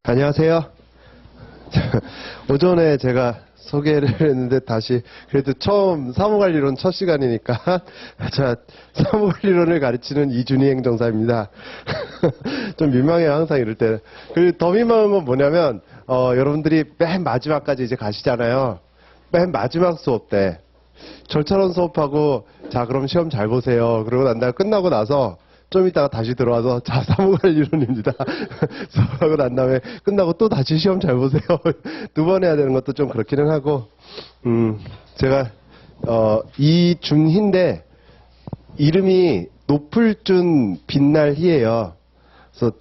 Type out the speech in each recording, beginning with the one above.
안녕하세요. 오전에 제가 소개를 했는데 다시 그래도 처음 사무관리론 첫 시간이니까 자, 사무관리론을 가르치는 이준희 행정사입니다. 좀 민망해요, 항상 이럴 때. 그리고 더 민망한 건 뭐냐면 여러분들이 맨 마지막까지 이제 가시잖아요. 맨 마지막 수업 때 절차론 수업하고 자 그럼 시험 잘 보세요. 그러고 난 다음에 끝나고 나서 좀 이따가 다시 들어와서 자 사무관리론입니다. 수업하고 난 다음에 끝나고 또 다시 시험 잘 보세요. 두 번 해야 되는 것도 좀 그렇기는 하고 제가 이준희인데 이름이 높을준 빛날희예요. 그래서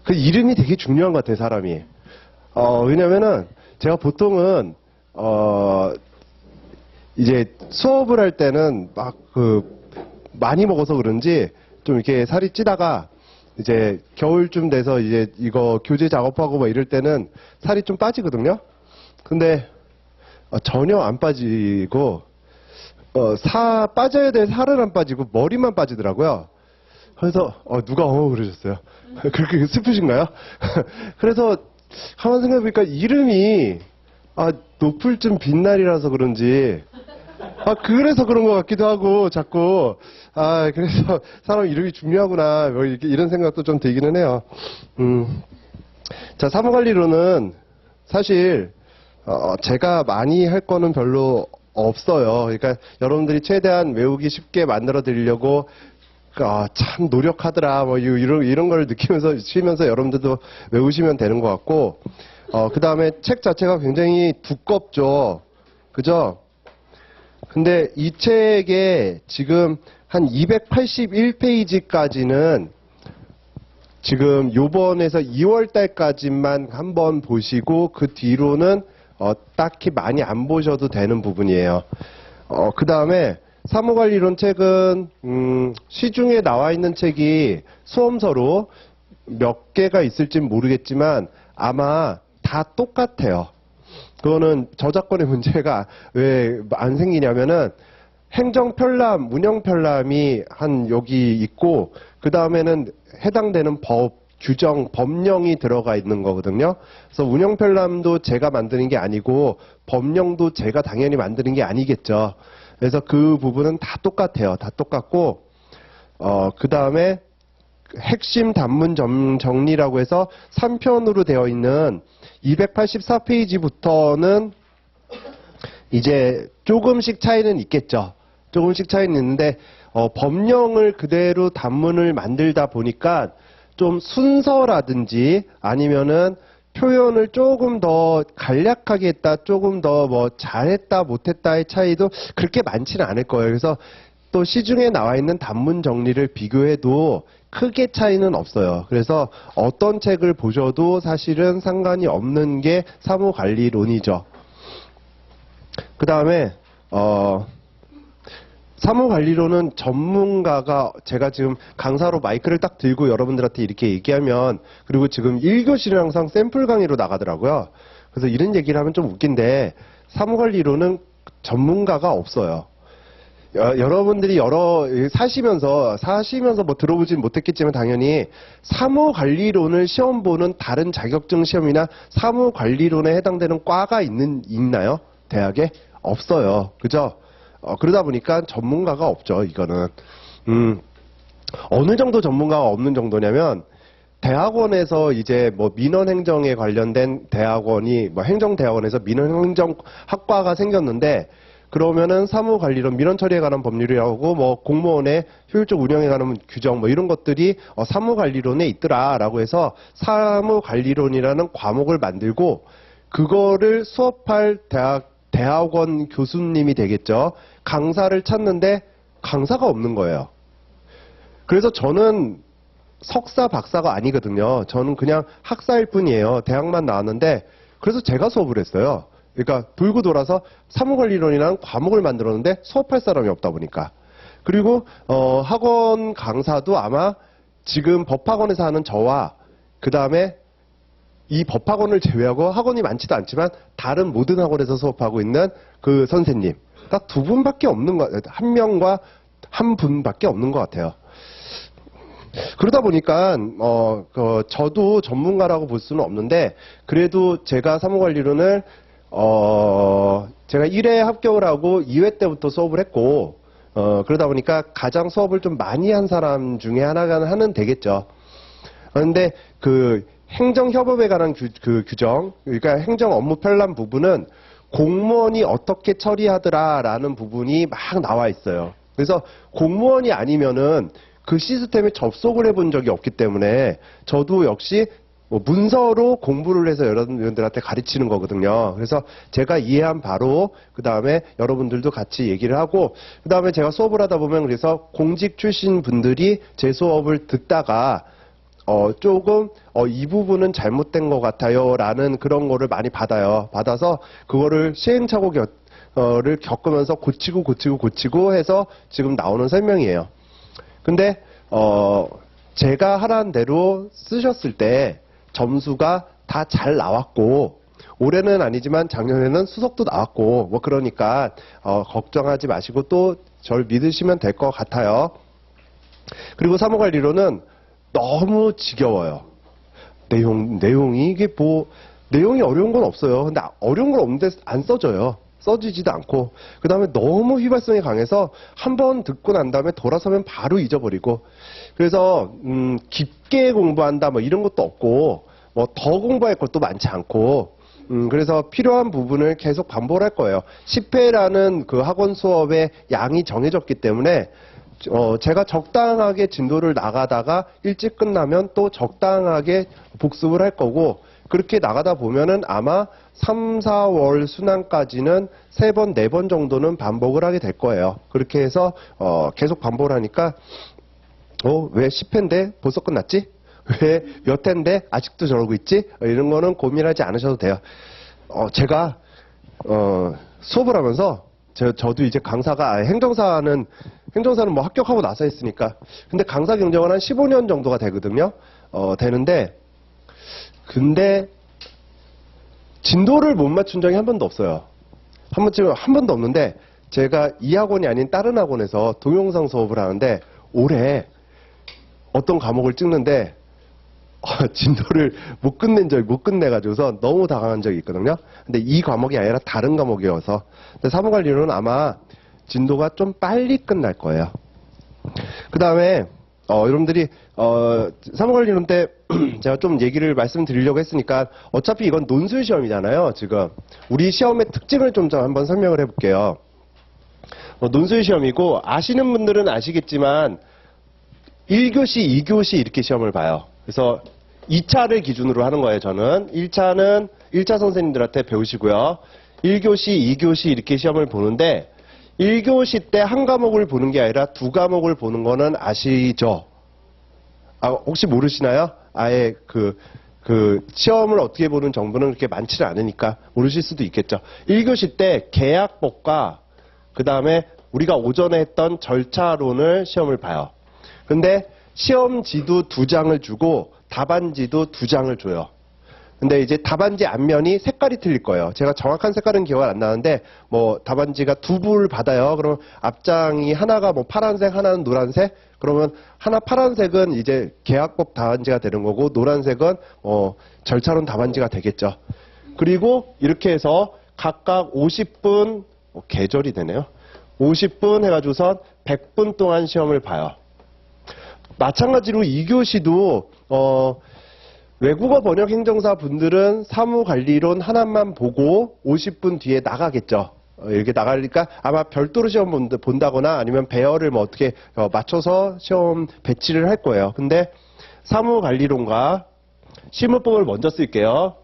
그 이름이 되게 중요한 것 같아요, 사람이. 왜냐면은 제가 보통은 이제 수업을 할 때는 막 많이 먹어서 그런지 좀 이렇게 살이 찌다가 이제 겨울쯤 돼서 이제 이거 교재 작업하고 막 이럴 때는 살이 좀 빠지거든요. 근데 전혀 안 빠지고 빠져야 될 살은 안 빠지고 머리만 빠지더라고요. 그래서 누가 그러셨어요. 그렇게 슬프신가요? 그래서 가만 생각해보니까 이름이 높을쯤 빛날이라서 그런지 그래서 그런 것 같기도 하고 자꾸 그래서 사람 이름이 중요하구나 뭐 이런 생각도 좀 들기는 해요. 자, 사무관리론은 사실 제가 많이 할 거는 별로 없어요. 그러니까 여러분들이 최대한 외우기 쉽게 만들어 드리려고 참 노력하더라 뭐 이런 걸 느끼면서 쉬면서 여러분들도 외우시면 되는 것 같고 그 다음에 책 자체가 굉장히 두껍죠. 그죠? 근데 이 책에 지금 한 281페이지까지는 지금 요번에서 2월 달까지만 한번 보시고 그 뒤로는 딱히 많이 안 보셔도 되는 부분이에요. 그 다음에 사무관리론 책은 시중에 나와 있는 책이 수험서로 몇 개가 있을진 모르겠지만 아마 다 똑같아요. 그거는 저작권의 문제가 왜 안 생기냐면은 행정편람, 운영편람이 한 여기 있고 그 다음에는 해당되는 법, 규정, 법령이 들어가 있는 거거든요. 그래서 운영편람도 제가 만드는 게 아니고 법령도 제가 당연히 만드는 게 아니겠죠. 그래서 그 부분은 다 똑같아요. 다 똑같고 그 다음에 핵심 단문 정리라고 해서 3편으로 되어 있는 284페이지부터는 이제 조금씩 차이는 있겠죠. 조금씩 차이는 있는데 법령을 그대로 단문을 만들다 보니까 좀 순서라든지 아니면은 표현을 조금 더 간략하게 했다, 조금 더 뭐 잘했다, 못했다의 차이도 그렇게 많지는 않을 거예요. 그래서 또 시중에 나와 있는 단문 정리를 비교해도 크게 차이는 없어요. 그래서 어떤 책을 보셔도 사실은 상관이 없는 게 사무관리론이죠. 그 다음에 사무관리론은 전문가가 제가 지금 강사로 마이크를 딱 들고 여러분들한테 이렇게 얘기하면 그리고 지금 1교시는 항상 샘플 강의로 나가더라고요. 그래서 이런 얘기를 하면 좀 웃긴데 사무관리론은 전문가가 없어요. 여러분들이 사시면서 뭐 들어보진 못했겠지만 당연히 사무관리론을 시험 보는 다른 자격증 시험이나 사무관리론에 해당되는 과가 있나요? 대학에? 없어요. 그죠? 그러다 보니까 전문가가 없죠, 이거는. 어느 정도 전문가가 없는 정도냐면, 대학원에서 이제 뭐 민원행정에 관련된 대학원이, 뭐 행정대학원에서 민원행정학과가 생겼는데, 그러면은 사무관리론, 민원처리에 관한 법률이라고 뭐 공무원의 효율적 운영에 관한 규정 뭐 이런 것들이 사무관리론에 있더라라고 해서 사무관리론이라는 과목을 만들고, 그거를 수업할 대학원 교수님이 되겠죠. 강사를 찾는데 강사가 없는 거예요. 그래서 저는 석사, 박사가 아니거든요. 저는 그냥 학사일 뿐이에요. 대학만 나왔는데 그래서 제가 수업을 했어요. 그러니까 돌고 돌아서 사무관리론이라는 과목을 만들었는데 수업할 사람이 없다 보니까. 그리고 학원 강사도 아마 지금 법학원에서 하는 저와 그 다음에 이 법학원을 제외하고 학원이 많지도 않지만 다른 모든 학원에서 수업하고 있는 그 선생님 딱 두 분밖에 없는 것 같아요. 한 명과 한 분밖에 없는 것 같아요. 그러다 보니까 저도 전문가라고 볼 수는 없는데 그래도 제가 사무관리론을 제가 1회 합격을 하고 2회 때부터 수업을 했고 그러다 보니까 가장 수업을 좀 많이 한 사람 중에 하나가 하는 되겠죠. 그런데 그 행정협업에 관한 규정, 그러니까 행정 업무 편람 부분은 공무원이 어떻게 처리하더라라는 부분이 막 나와 있어요. 그래서 공무원이 아니면은 그 시스템에 접속을 해본 적이 없기 때문에 저도 역시 뭐 문서로 공부를 해서 여러분들한테 가르치는 거거든요. 그래서 제가 이해한 바로 그 다음에 여러분들도 같이 얘기를 하고 그 다음에 제가 수업을 하다 보면 그래서 공직 출신 분들이 제 수업을 듣다가 조금 이 부분은 잘못된 것 같아요 라는 그런 거를 많이 받아요. 받아서 그거를 시행착오를 겪으면서 고치고 해서 지금 나오는 설명이에요. 근데 제가 하라는 대로 쓰셨을 때 점수가 다 잘 나왔고 올해는 아니지만 작년에는 수석도 나왔고 뭐 그러니까 걱정하지 마시고 또 절 믿으시면 될 것 같아요. 그리고 사무관리론은 너무 지겨워요. 내용이 이게 뭐 내용이 어려운 건 없어요. 근데 어려운 건 없는데 안 써져요. 써지지도 않고 그 다음에 너무 휘발성이 강해서 한 번 듣고 난 다음에 돌아서면 바로 잊어버리고 그래서 깊게 공부한다 뭐 이런 것도 없고 뭐 더 공부할 것도 많지 않고 그래서 필요한 부분을 계속 반복을 할 거예요. 10회라는 그 학원 수업의 양이 정해졌기 때문에 제가 적당하게 진도를 나가다가 일찍 끝나면 또 적당하게 복습을 할 거고 그렇게 나가다 보면은 아마 3, 4월 순환까지는 3번, 4번 정도는 반복을 하게 될 거예요. 그렇게 해서 계속 반복을 하니까 왜 10회인데 벌써 끝났지? 왜 몇 회인데 아직도 저러고 있지? 이런 거는 고민하지 않으셔도 돼요. 제가 수업을 하면서 저도 이제 강사가 행정사는 뭐 합격하고 나서 했으니까 근데 강사 경력은 한 15년 정도가 되거든요. 되는데 근데 진도를 못 맞춘 적이 한 번도 없어요. 한 번도 없는데 제가 이 학원이 아닌 다른 학원에서 동영상 수업을 하는데 올해 어떤 과목을 찍는데 진도를 못 끝내가지고서 너무 당황한 적이 있거든요. 근데 이 과목이 아니라 다른 과목이어서. 근데 사무관리론은 아마 진도가 좀 빨리 끝날 거예요. 그 다음에, 여러분들이, 사무관리론 때 제가 좀 얘기를 말씀드리려고 했으니까 어차피 이건 논술 시험이잖아요, 지금. 우리 시험의 특징을 좀 한번 설명을 해볼게요. 논술 시험이고, 아시는 분들은 아시겠지만, 1교시, 2교시 이렇게 시험을 봐요. 그래서 2차를 기준으로 하는 거예요, 저는. 1차는 1차 선생님들한테 배우시고요. 1교시, 2교시 이렇게 시험을 보는데 1교시 때 한 과목을 보는 게 아니라 두 과목을 보는 거는 아시죠? 혹시 모르시나요? 아예 시험을 어떻게 보는 정보는 그렇게 많지는 않으니까 모르실 수도 있겠죠. 1교시 때 계약법과 그 다음에 우리가 오전에 했던 절차론을 시험을 봐요. 근데 시험지도 2장을 주고 답안지도 2장을 줘요. 근데 이제 답안지 앞면이 색깔이 틀릴 거예요. 제가 정확한 색깔은 기억 안 나는데 뭐 답안지가 2부를 받아요. 그러면 앞장이 하나가 뭐 파란색, 하나는 노란색. 그러면 하나 파란색은 이제 계약법 답안지가 되는 거고 노란색은 절차론 답안지가 되겠죠. 그리고 이렇게 해서 각각 50분 계절이 되네요. 50분 해가지고선 100분 동안 시험을 봐요. 마찬가지로 2교시도 외국어 번역 행정사 분들은 사무관리론 하나만 보고 50분 뒤에 나가겠죠. 이렇게 나가니까 아마 별도로 시험 본다거나 아니면 배열을 뭐 어떻게 맞춰서 시험 배치를 할 거예요. 근데 사무관리론과 실무법을 먼저 쓸게요.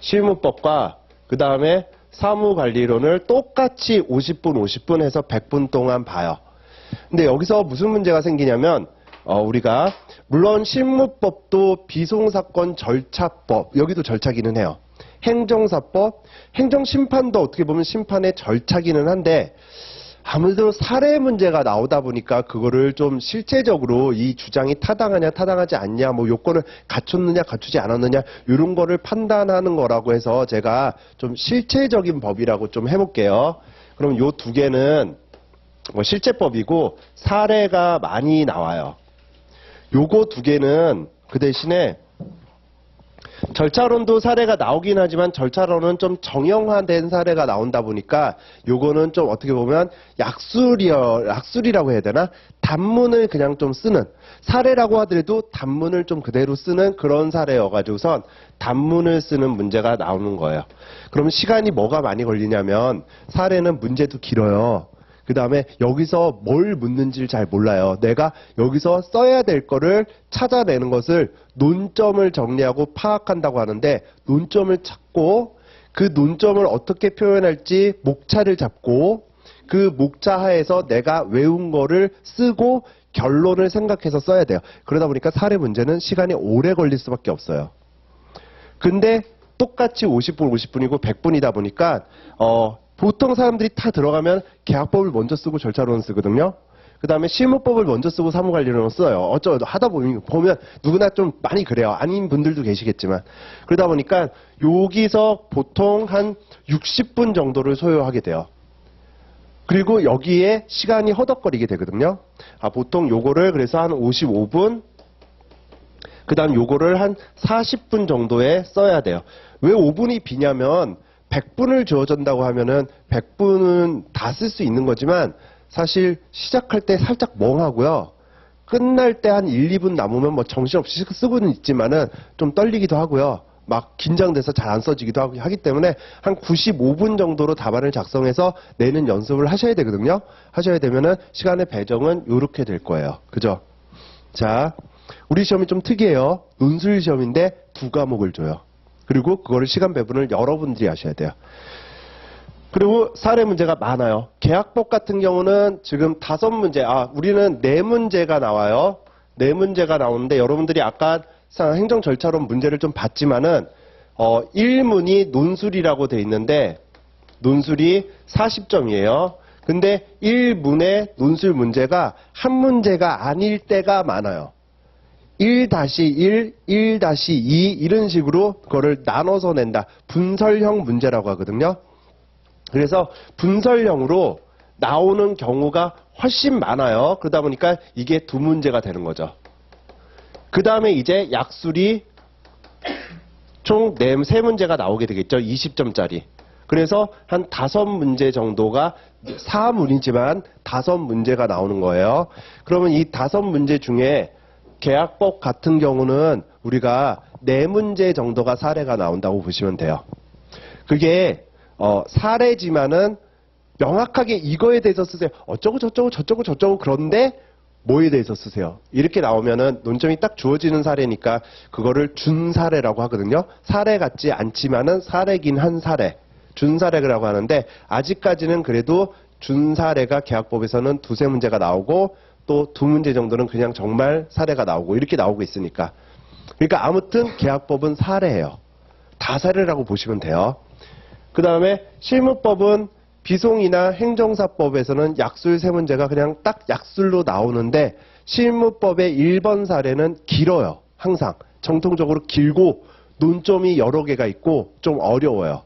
실무법과 그 다음에 사무관리론을 똑같이 50분 해서 100분 동안 봐요. 근데 여기서 무슨 문제가 생기냐면 우리가 물론 실무법도 비송사건 절차법 여기도 절차기는 해요. 행정사법, 행정심판도 어떻게 보면 심판의 절차기는 한데 아무래도 사례 문제가 나오다 보니까 그거를 좀 실제적으로 이 주장이 타당하냐 타당하지 않냐 뭐 요건을 갖췄느냐 갖추지 않았느냐 이런 거를 판단하는 거라고 해서 제가 좀 실체적인 법이라고 좀 해볼게요. 그럼 요 두 개는 실제법이고 사례가 많이 나와요. 요거 두 개는 그 대신에 절차론도 사례가 나오긴 하지만 절차론은 좀 정형화된 사례가 나온다 보니까 요거는 좀 어떻게 보면 약술이라고 해야 되나? 단문을 그냥 좀 쓰는 사례라고 하더라도 단문을 좀 그대로 쓰는 그런 사례여가지고선 단문을 쓰는 문제가 나오는 거예요. 그럼 시간이 뭐가 많이 걸리냐면 사례는 문제도 길어요. 그 다음에 여기서 뭘 묻는지를 잘 몰라요. 내가 여기서 써야 될 거를 찾아내는 것을 논점을 정리하고 파악한다고 하는데 논점을 찾고 그 논점을 어떻게 표현할지 목차를 잡고 그 목차 하에서 내가 외운 거를 쓰고 결론을 생각해서 써야 돼요. 그러다 보니까 사례 문제는 시간이 오래 걸릴 수밖에 없어요. 근데 똑같이 50분, 50분이고 100분이다 보니까 보통 사람들이 다 들어가면 계약법을 먼저 쓰고 절차론을 쓰거든요. 그 다음에 실무법을 먼저 쓰고 사무관리론을 써요. 하다 보면 누구나 좀 많이 그래요. 아닌 분들도 계시겠지만. 그러다 보니까 여기서 보통 한 60분 정도를 소요하게 돼요. 그리고 여기에 시간이 허덕거리게 되거든요. 보통 요거를 그래서 한 55분, 그 다음 요거를 한 40분 정도에 써야 돼요. 왜 5분이 비냐면 100분을 주어진다고 하면은 100분은 다 쓸 수 있는 거지만 사실 시작할 때 살짝 멍하고요. 끝날 때 한 1, 2분 남으면 뭐 정신없이 쓰고는 있지만은 좀 떨리기도 하고요. 막 긴장돼서 잘 안 써지기도 하기 때문에 한 95분 정도로 답안을 작성해서 내는 연습을 하셔야 되거든요. 하셔야 되면은 시간의 배정은 이렇게 될 거예요. 그죠? 자, 우리 시험이 좀 특이해요. 논술 시험인데 2과목을 줘요. 그리고 그거를 시간 배분을 여러분들이 하셔야 돼요. 그리고 사례 문제가 많아요. 계약법 같은 경우는 지금 5문제, 우리는 4문제가 나와요. 4문제가 나오는데 여러분들이 아까 행정 절차론 문제를 좀 봤지만은 1문이 논술이라고 돼 있는데 논술이 40점이에요. 근데 1문의 논술 문제가 한 문제가 아닐 때가 많아요. 1-1, 1-2 이런 식으로 그거를 나눠서 낸다. 분설형 문제라고 하거든요. 그래서 분설형으로 나오는 경우가 훨씬 많아요. 그러다 보니까 이게 2문제가 되는 거죠. 그 다음에 이제 약술이 총 3문제가 나오게 되겠죠. 20점짜리. 그래서 한 5문제 정도가 4문이지만 5문제가 나오는 거예요. 그러면 이 5문제 중에 계약법 같은 경우는 우리가 4문제 정도가 사례가 나온다고 보시면 돼요. 그게 사례지만은 명확하게 이거에 대해서 쓰세요. 어쩌고 저쩌고 그런데 뭐에 대해서 쓰세요. 이렇게 나오면은 논점이 딱 주어지는 사례니까 그거를 준사례라고 하거든요. 사례 같지 않지만은 사례긴 한 사례. 준사례라고 하는데 아직까지는 그래도 준사례가 계약법에서는 2-3문제가 나오고 또 2문제 정도는 그냥 정말 사례가 나오고 이렇게 나오고 있으니까. 그러니까 아무튼 계약법은 사례예요. 다 사례라고 보시면 돼요. 그 다음에 실무법은 비송이나 행정사법에서는 약술 3문제가 그냥 딱 약술로 나오는데 실무법의 1번 사례는 길어요. 항상. 정통적으로 길고 논점이 여러 개가 있고 좀 어려워요.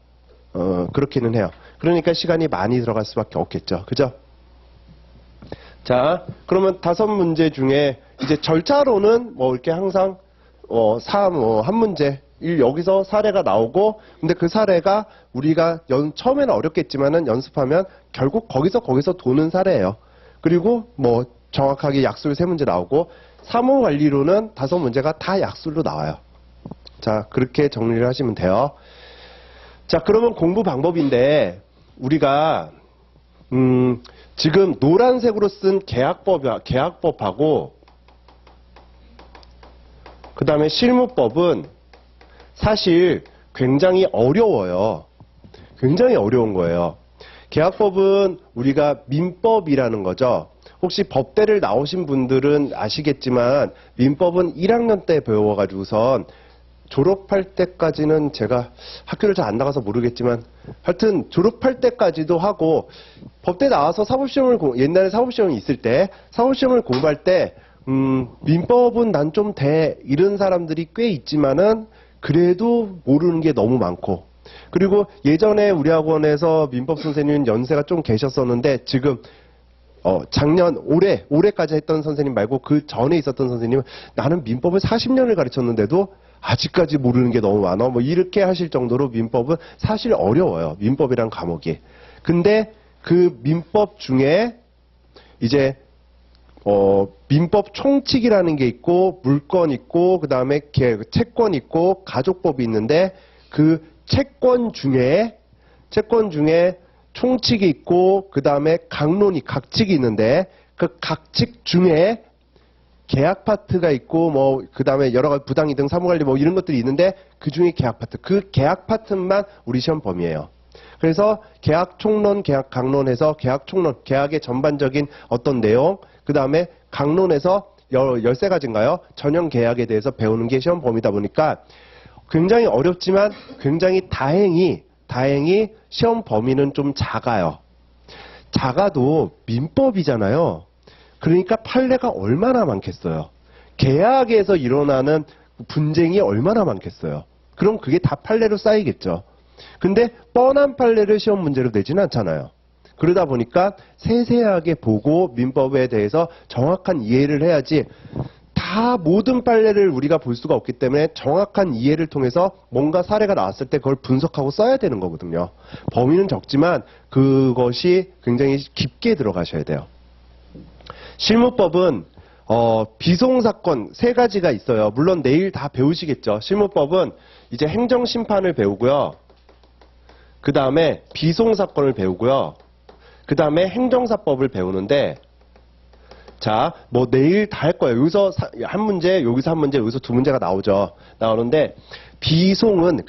그렇기는 해요. 그러니까 시간이 많이 들어갈 수밖에 없겠죠. 그죠? 자, 그러면 5문제 중에 이제 절차로는 뭐 이렇게 항상 한 문제 여기서 사례가 나오고 근데 그 사례가 우리가 처음에는 어렵겠지만은 연습하면 결국 거기서 도는 사례예요. 그리고 뭐 정확하게 약술 3문제 나오고 사무관리로는 5문제가 다 약술로 나와요. 자, 그렇게 정리를 하시면 돼요. 자, 그러면 공부 방법인데 우리가 지금 노란색으로 쓴 계약법하고 그 다음에 실무법은 사실 굉장히 어려워요. 굉장히 어려운 거예요. 계약법은 우리가 민법이라는 거죠. 혹시 법대를 나오신 분들은 아시겠지만 민법은 1학년 때 배워가지고선 졸업할 때까지는 제가 학교를 잘 안 나가서 모르겠지만 하여튼 졸업할 때까지도 하고 법대 나와서 사법시험을 옛날에 사법시험이 있을 때 사법시험을 공부할 때 민법은 난 좀 돼 이런 사람들이 꽤 있지만은 그래도 모르는 게 너무 많고 그리고 예전에 우리 학원에서 민법 선생님 연세가 좀 계셨었는데 지금 작년, 올해까지 했던 선생님 말고 그 전에 있었던 선생님은 나는 민법을 40년을 가르쳤는데도 아직까지 모르는 게 너무 많아. 뭐 이렇게 하실 정도로 민법은 사실 어려워요. 민법이란 과목이. 근데 그 민법 중에 이제 민법 총칙이라는 게 있고 물권 있고 그다음에 채권 있고 가족법이 있는데 그 채권 중에 총칙이 있고 그다음에 각칙이 있는데 그 각칙 중에 계약 파트가 있고 뭐 그다음에 여러 가지 부당이득 사무관리 뭐 이런 것들이 있는데 그 중에 계약 파트 그 계약 파트만 우리 시험 범위예요. 그래서 계약 총론, 계약 강론에서 계약 총론, 계약의 전반적인 어떤 내용, 그 다음에 강론에서 13가지인가요? 전형 계약에 대해서 배우는 게 시험 범위다 보니까 굉장히 어렵지만 굉장히 다행히 시험 범위는 좀 작아요. 작아도 민법이잖아요. 그러니까 판례가 얼마나 많겠어요. 계약에서 일어나는 분쟁이 얼마나 많겠어요. 그럼 그게 다 판례로 쌓이겠죠. 근데 뻔한 판례를 시험 문제로 내지는 않잖아요. 그러다 보니까 세세하게 보고 민법에 대해서 정확한 이해를 해야지 다 모든 판례를 우리가 볼 수가 없기 때문에 정확한 이해를 통해서 뭔가 사례가 나왔을 때 그걸 분석하고 써야 되는 거거든요. 범위는 적지만 그것이 굉장히 깊게 들어가셔야 돼요. 실무법은 비송사건 3가지가 있어요. 물론 내일 다 배우시겠죠. 실무법은 이제 행정심판을 배우고요. 그 다음에 비송사건을 배우고요. 그 다음에 행정사법을 배우는데 자, 뭐 내일 다 할 거예요. 여기서 한 문제, 여기서 한 문제, 여기서 2문제가 나오는데 비송은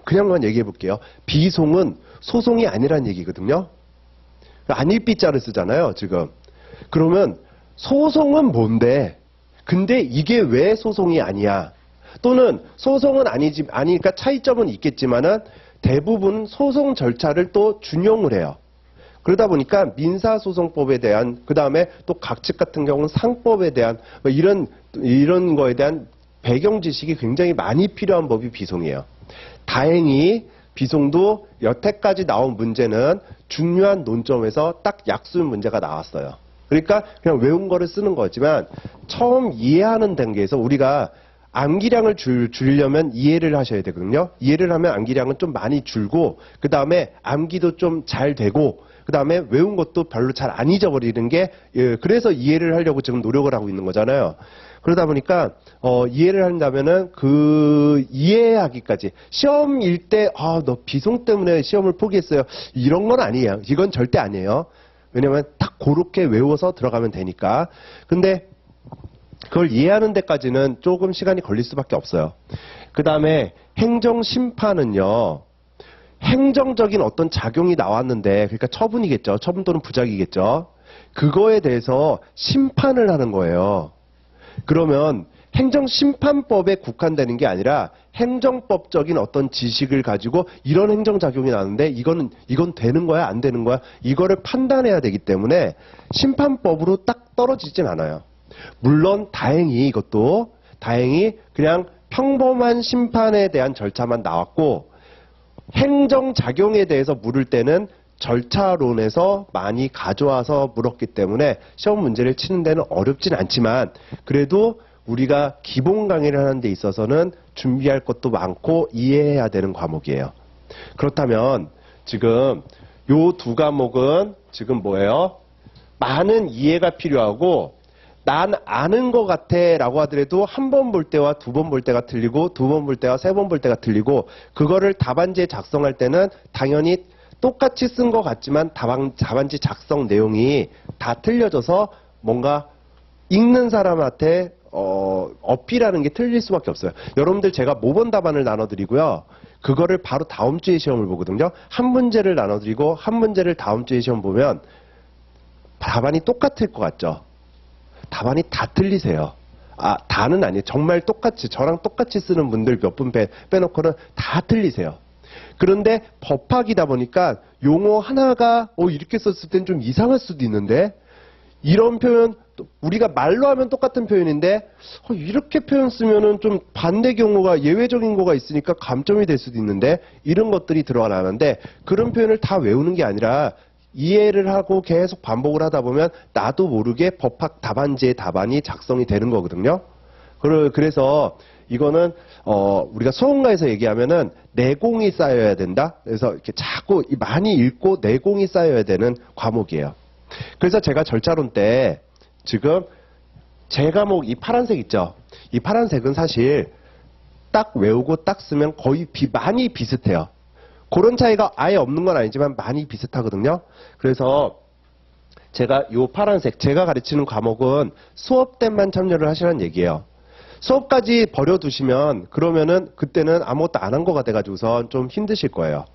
그냥만 얘기해 볼게요. 비송은 소송이 아니란 얘기거든요. 안일비자를 쓰잖아요, 지금. 그러면 소송은 뭔데? 근데 이게 왜 소송이 아니야? 또는 소송은 아니니까 차이점은 있겠지만은 대부분 소송 절차를 또 준용을 해요. 그러다 보니까 민사소송법에 대한 그 다음에 또 각칙 같은 경우는 상법에 대한 뭐 이런 거에 대한 배경 지식이 굉장히 많이 필요한 법이 비송이에요. 다행히 비송도 여태까지 나온 문제는 중요한 논점에서 딱 약수 문제가 나왔어요. 그러니까 그냥 외운 거를 쓰는 거지만 처음 이해하는 단계에서 우리가 암기량을 줄이려면 이해를 하셔야 되거든요. 이해를 하면 암기량은 좀 많이 줄고 그 다음에 암기도 좀 잘 되고 그 다음에 외운 것도 별로 잘 안 잊어버리는 게 그래서 이해를 하려고 지금 노력을 하고 있는 거잖아요. 그러다 보니까 이해를 한다면은 그 이해하기까지 시험일 때 너 비송 때문에 시험을 포기했어요. 이런 건 아니에요. 이건 절대 아니에요. 왜냐면 딱 그렇게 외워서 들어가면 되니까. 근데 그걸 이해하는 데까지는 조금 시간이 걸릴 수밖에 없어요. 그 다음에 행정심판은요. 행정적인 어떤 작용이 나왔는데 그러니까 처분이겠죠. 처분 또는 부작이겠죠. 그거에 대해서 심판을 하는 거예요. 그러면 행정심판법에 국한되는 게 아니라 행정법적인 어떤 지식을 가지고 이런 행정작용이 나는데 이건 되는 거야 안 되는 거야 이거를 판단해야 되기 때문에 심판법으로 딱 떨어지진 않아요. 물론 다행히 그냥 평범한 심판에 대한 절차만 나왔고 행정작용에 대해서 물을 때는 절차론에서 많이 가져와서 물었기 때문에 시험 문제를 치는 데는 어렵진 않지만 그래도 우리가 기본 강의를 하는 데 있어서는 준비할 것도 많고 이해해야 되는 과목이에요. 그렇다면 지금 요 2과목은 지금 뭐예요? 많은 이해가 필요하고 난 아는 것 같아 라고 하더라도 한 번 볼 때와 2번 볼 때가 틀리고 2번 볼 때와 3번 볼 때가 틀리고 그거를 답안지에 작성할 때는 당연히 똑같이 쓴 것 같지만 답안지 작성 내용이 다 틀려져서 뭔가 읽는 사람한테 어필하는 게 틀릴 수밖에 없어요. 여러분들 제가 모범 답안을 나눠드리고요. 그거를 바로 다음 주에 시험을 보거든요. 한 문제를 나눠드리고 한 문제를 다음 주에 시험 보면 답안이 똑같을 것 같죠? 답안이 다 틀리세요. 다는 아니에요. 정말 똑같이 저랑 똑같이 쓰는 분들 몇 분 빼놓고는 다 틀리세요. 그런데 법학이다 보니까 용어 하나가 이렇게 썼을 땐 좀 이상할 수도 있는데 이런 표현 우리가 말로 하면 똑같은 표현인데 이렇게 표현 쓰면은 좀 반대 경우가 예외적인 거가 있으니까 감점이 될 수도 있는데 이런 것들이 들어가는데 그런 표현을 다 외우는 게 아니라 이해를 하고 계속 반복을 하다 보면 나도 모르게 법학 답안지의 답안이 작성이 되는 거거든요. 그래서 이거는 우리가 수험가에서 얘기하면은 내공이 쌓여야 된다. 그래서 이렇게 자꾸 많이 읽고 내공이 쌓여야 되는 과목이에요. 그래서 제가 절차론 때 지금 제 과목 이 파란색 있죠. 이 파란색은 사실 딱 외우고 딱 쓰면 거의 많이 비슷해요. 그런 차이가 아예 없는 건 아니지만 많이 비슷하거든요. 그래서 제가 요 파란색 제가 가르치는 과목은 수업 때만 참여를 하시라는 얘기예요. 수업까지 버려두시면 그러면은 그때는 아무것도 안 한 거가 돼가지고선 좀 힘드실 거예요.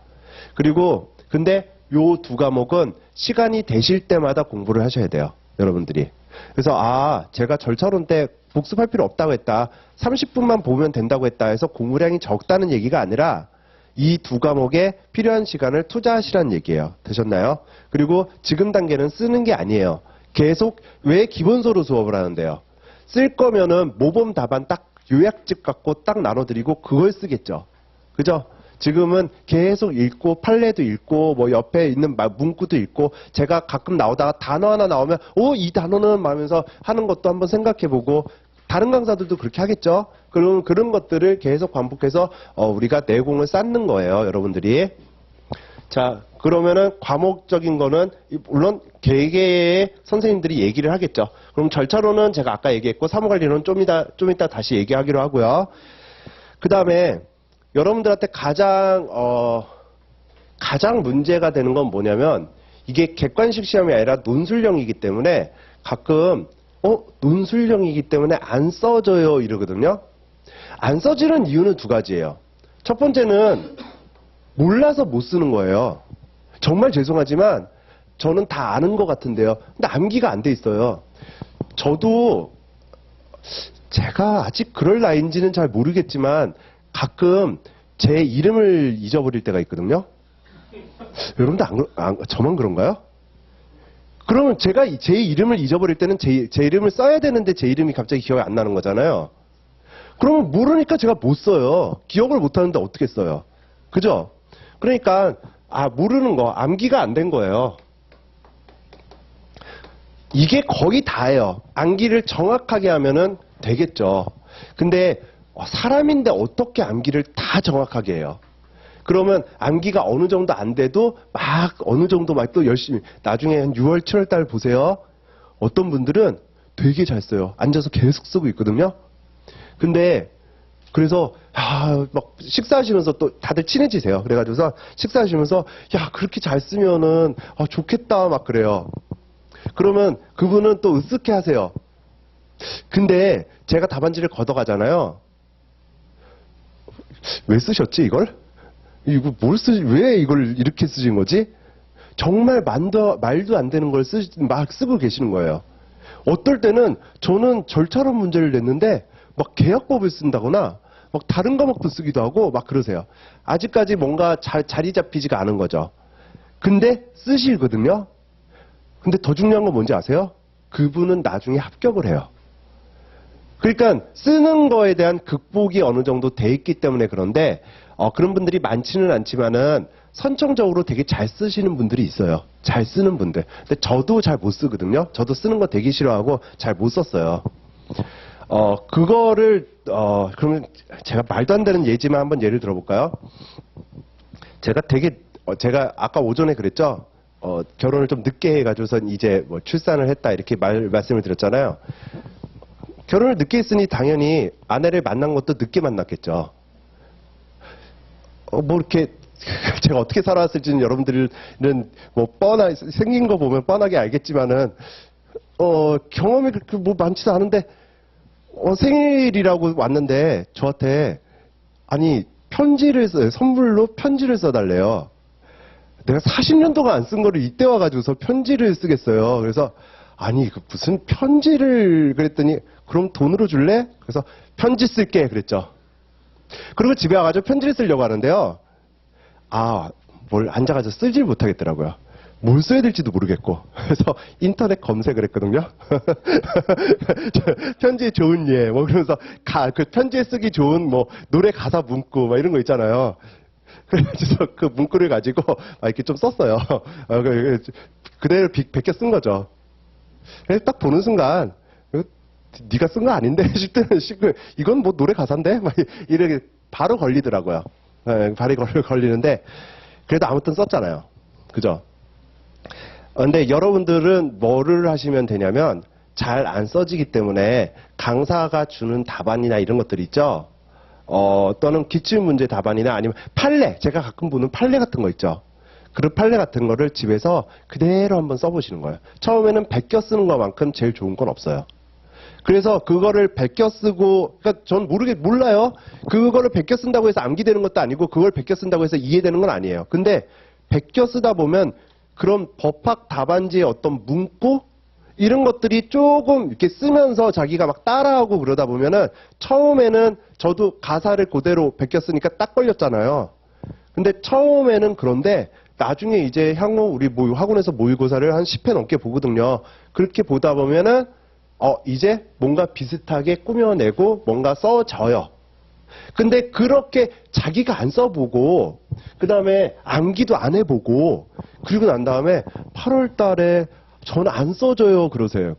그리고 근데 요 두 과목은 시간이 되실 때마다 공부를 하셔야 돼요. 여러분들이. 그래서 제가 절차론 때 복습할 필요 없다고 했다. 30분만 보면 된다고 했다 해서 공부량이 적다는 얘기가 아니라 이 두 과목에 필요한 시간을 투자하시라는 얘기예요. 되셨나요? 그리고 지금 단계는 쓰는 게 아니에요. 계속 왜 기본서로 수업을 하는데요? 쓸 거면은 모범 답안 딱 요약집 갖고 딱 나눠드리고 그걸 쓰겠죠. 그죠? 지금은 계속 읽고 판례도 읽고 뭐 옆에 있는 문구도 읽고 제가 가끔 나오다가 단어 하나 나오면 이 단어는 하면서 하는 것도 한번 생각해보고 다른 강사들도 그렇게 하겠죠. 그럼 그런 것들을 계속 반복해서 우리가 내공을 쌓는 거예요. 여러분들이. 자, 그러면은 과목적인 거는 물론 개개의 선생님들이 얘기를 하겠죠. 그럼 절차로는 제가 아까 얘기했고 사무관리로는 좀 이따 다시 얘기하기로 하고요. 그 다음에 여러분들한테 가장 문제가 되는 건 뭐냐면 이게 객관식 시험이 아니라 논술형이기 때문에 가끔 논술형이기 때문에 안 써져요 이러거든요. 안 써지는 이유는 두 가지예요. 첫 번째는 몰라서 못 쓰는 거예요. 정말 죄송하지만 저는 다 아는 것 같은데요. 근데 암기가 안 돼 있어요. 저도 제가 아직 그럴 나이인지는 잘 모르겠지만 가끔 제 이름을 잊어버릴 때가 있거든요. 여러분들 저만 그런가요? 그러면 제가 제 이름을 잊어버릴 때는 제 이름을 써야 되는데 제 이름이 갑자기 기억이 안 나는 거잖아요. 그러면 모르니까 제가 못 써요. 기억을 못 하는데 어떻게 써요? 그죠? 그러니까 모르는 거, 암기가 안 된 거예요. 이게 거의 다예요. 암기를 정확하게 하면은 되겠죠. 근데 사람인데 어떻게 암기를 다 정확하게 해요? 그러면 암기가 어느 정도 안 돼도 어느 정도 또 열심히 나중에 한 6월, 7월 달 보세요. 어떤 분들은 되게 잘 써요. 앉아서 계속 쓰고 있거든요. 근데 그래서 막 식사하시면서 또 다들 친해지세요. 그래가지고서 식사하시면서 그렇게 잘 쓰면은 좋겠다 막 그래요. 그러면 그분은 또 으쓱해 하세요. 근데 제가 답안지를 걷어가잖아요. 왜 쓰셨지 이걸? 왜 이걸 이렇게 쓰신 거지? 정말 말도 안 되는 걸 막 쓰고 계시는 거예요. 어떨 때는 저는 절차론 문제를 냈는데 막 계약법을 쓴다거나 막 다른 과목도 쓰기도 하고 막 그러세요. 아직까지 뭔가 자리 잡히지가 않은 거죠. 근데 쓰시거든요. 근데 더 중요한 건 뭔지 아세요? 그분은 나중에 합격을 해요. 그러니까 쓰는 거에 대한 극복이 어느 정도 돼 있기 때문에 그런데 그런 분들이 많지는 않지만은 선천적으로 되게 잘 쓰시는 분들이 있어요. 잘 쓰는 분들. 근데 저도 잘 못 쓰거든요. 저도 쓰는 거 되게 싫어하고 잘 못 썼어요. 그거를 그러면 제가 말도 안 되는 예지만 한번 예를 들어볼까요? 제가 아까 오전에 그랬죠. 결혼을 좀 늦게 해가지고선 이제 뭐 출산을 했다 이렇게 말씀을 드렸잖아요. 결혼을 늦게 했으니 당연히 아내를 만난 것도 늦게 만났겠죠. 뭐 이렇게 제가 어떻게 살아왔을지는 여러분들은 뭐 생긴 거 보면 뻔하게 알겠지만은 경험이 그렇게 뭐 많지도 않은데 생일이라고 왔는데 저한테 선물로 편지를 써달래요. 내가 40년 동안 안 쓴 거를 이때 와가지고서 편지를 쓰겠어요. 그래서 무슨 편지를 그랬더니 그럼 돈으로 줄래? 그래서 편지 쓸게 그랬죠. 그리고 집에 와가지고 편지를 쓰려고 하는데요. 뭘 앉아가지고 쓰질 못하겠더라고요. 뭘 써야 될지도 모르겠고. 그래서 인터넷 검색을 했거든요. 편지에 좋은 예, 뭐 그러면서 그 편지에 쓰기 좋은 뭐 노래 가사 문구 막 이런 거 있잖아요. 그래서 그 문구를 가지고 막 이렇게 좀 썼어요. 그대로 베껴 쓴 거죠. 그래서 딱 보는 순간 네가 쓴 거 아닌데 싶더니 이건 뭐 노래 가사인데 막 이렇게 바로 걸리더라고요. 네, 바로 걸리는데 그래도 아무튼 썼잖아요. 그죠? 근데 여러분들은 뭐를 하시면 되냐면 잘 안 써지기 때문에 강사가 주는 답안이나 이런 것들 있죠. 또는 기출문제 답안이나 아니면 판례, 제가 가끔 보는 판례 같은 거 있죠. 그런 판례 같은 거를 집에서 그대로 한번 써보시는 거예요. 처음에는 베껴 쓰는 것만큼 제일 좋은 건 없어요. 그래서 그거를 베껴 쓰고, 그러니까 전 몰라요. 그거를 베껴 쓴다고 해서 암기되는 것도 아니고 그걸 베껴 쓴다고 해서 이해되는 건 아니에요. 근데 베껴 쓰다 보면 그런 법학 답안지의 어떤 문구 이런 것들이 조금 이렇게 쓰면서 자기가 막 따라하고 그러다 보면은 처음에는 저도 가사를 그대로 베껴 쓰니까 딱 걸렸잖아요. 근데 처음에는 그런데 나중에 이제 향후 우리 학원에서 모의고사를 한 10회 넘게 보거든요. 그렇게 보다 보면은 이제 뭔가 비슷하게 꾸며내고 뭔가 써져요. 근데 그렇게 자기가 안 써보고 그 다음에 암기도 안 해보고 그리고 난 다음에 8월 달에 저는 안 써져요 그러세요.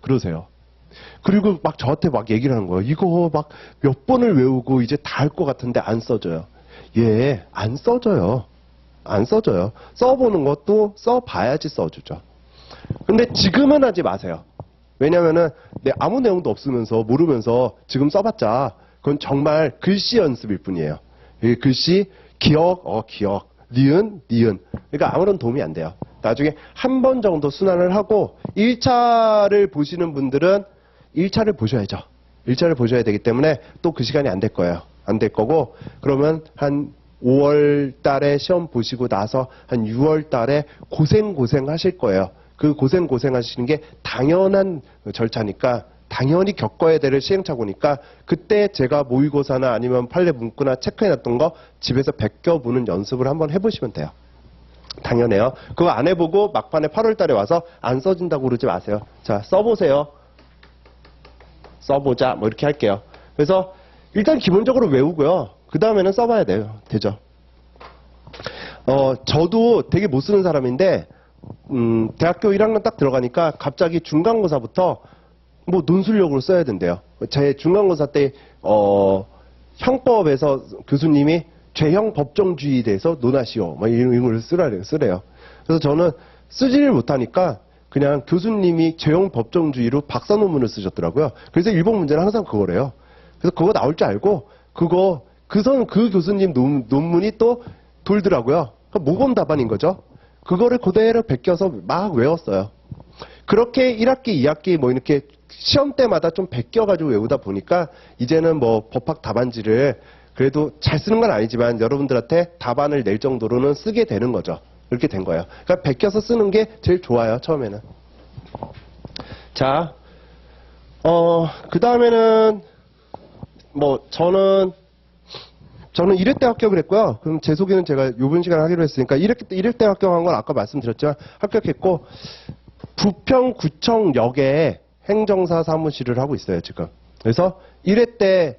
그리고 막 저한테 막 얘기를 하는 거예요. 이거 막 몇 번을 외우고 이제 다 할 것 같은데 안 써져요. 예, 안 써져요. 안 써져요. 써보는 것도 써봐야지 써주죠. 근데 지금은 하지 마세요. 왜냐면은 아무 내용도 없으면서 모르면서 지금 써봤자 그건 정말 글씨 연습일 뿐이에요. 글씨, 기억, 니은. 그러니까 아무런 도움이 안 돼요. 나중에 한 번 정도 순환을 하고 1차를 보시는 분들은 1차를 보셔야죠. 1차를 보셔야 되기 때문에 또 그 시간이 안 될 거예요. 안 될 거고 그러면 한 5월 달에 시험 보시고 나서 한 6월 달에 고생 하실 거예요. 그 고생 하시는 게 당연한 절차니까 당연히 겪어야 될 시행착오니까 그때 제가 모의고사나 아니면 판례 문구나 체크해놨던 거 집에서 베껴보는 연습을 한번 해보시면 돼요. 당연해요. 그거 안 해보고 막판에 8월 달에 와서 안 써진다고 그러지 마세요. 자, 써보세요. 써보자. 뭐 이렇게 할게요. 그래서 일단 기본적으로 외우고요. 그 다음에는 써봐야 돼요. 되죠? 저도 되게 못 쓰는 사람인데 대학교 1학년 딱 들어가니까 갑자기 중간고사부터 뭐 논술력으로 써야 된대요. 제 중간고사 때 형법에서 교수님이 죄형 법정주의에 대해서 논하시오. 막 이런 걸 쓰래요. 그래서 저는 쓰지를 못하니까 그냥 교수님이 죄형 법정주의로 박사 논문을 쓰셨더라고요. 그래서 1번 문제는 항상 그거래요. 그래서 그거 나올 줄 알고 그 교수님 논문이 또 돌더라고요. 그러니까 모범 답안인 거죠. 그거를 그대로 베껴서 막 외웠어요. 그렇게 1학기, 2학기 뭐 이렇게 시험 때마다 좀 베껴가지고 외우다 보니까 이제는 뭐 법학 답안지를 그래도 잘 쓰는 건 아니지만 여러분들한테 답안을 낼 정도로는 쓰게 되는 거죠. 그렇게 된 거예요. 그러니까 베껴서 쓰는 게 제일 좋아요, 처음에는. 자, 그 다음에는 뭐 저는 1회 때 합격을 했고요. 그럼 제 소개는 제가 요번 시간에 하기로 했으니까 1회 때 합격한 건 아까 말씀드렸지만 합격했고 부평구청역에 행정사 사무실을 하고 있어요, 지금. 그래서 1회 때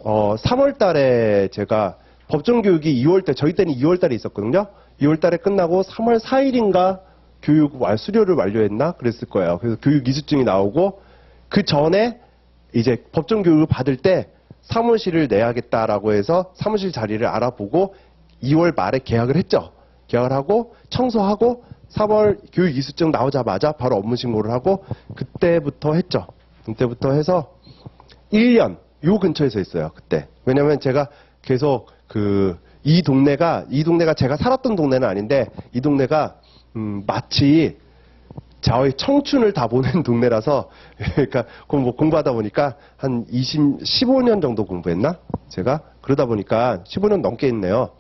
3월 달에 제가 법정교육이 2월 때, 저희 때는 2월 달에 있었거든요. 2월 달에 끝나고 3월 4일인가 교육 수료를 완료했나? 그랬을 거예요. 그래서 교육 이수증이 나오고 그 전에 이제 법정교육을 받을 때 사무실을 내야겠다라고 해서 사무실 자리를 알아보고 2월 말에 계약을 했죠. 계약을 하고 청소하고 3월 교육 이수증 나오자마자 바로 업무 신고를 하고 그때부터 했죠. 그때부터 해서 1년 요 근처에서 했어요. 그때. 왜냐면 제가 계속 이 동네가 제가 살았던 동네는 아닌데 이 동네가 마치 저의 청춘을 다 보낸 동네라서 그러니까 뭐 공부하다 보니까 한 15년 정도 공부했나? 제가 그러다 보니까 15년 넘게 했네요.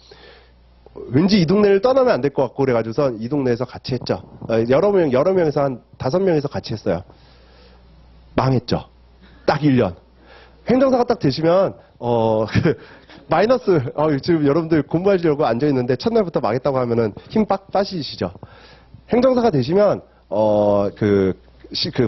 왠지 이 동네를 떠나면 안 될 것 같고 그래가지고서 이 동네에서 같이 했죠. 여러 명에서 한 5명에서 같이 했어요. 망했죠. 딱 1년. 행정사가 딱 되시면 마이너스 지금 여러분들 공부하시려고 앉아있는데 첫날부터 망했다고 하면은 힘 빡 빠지시죠. 행정사가 되시면 그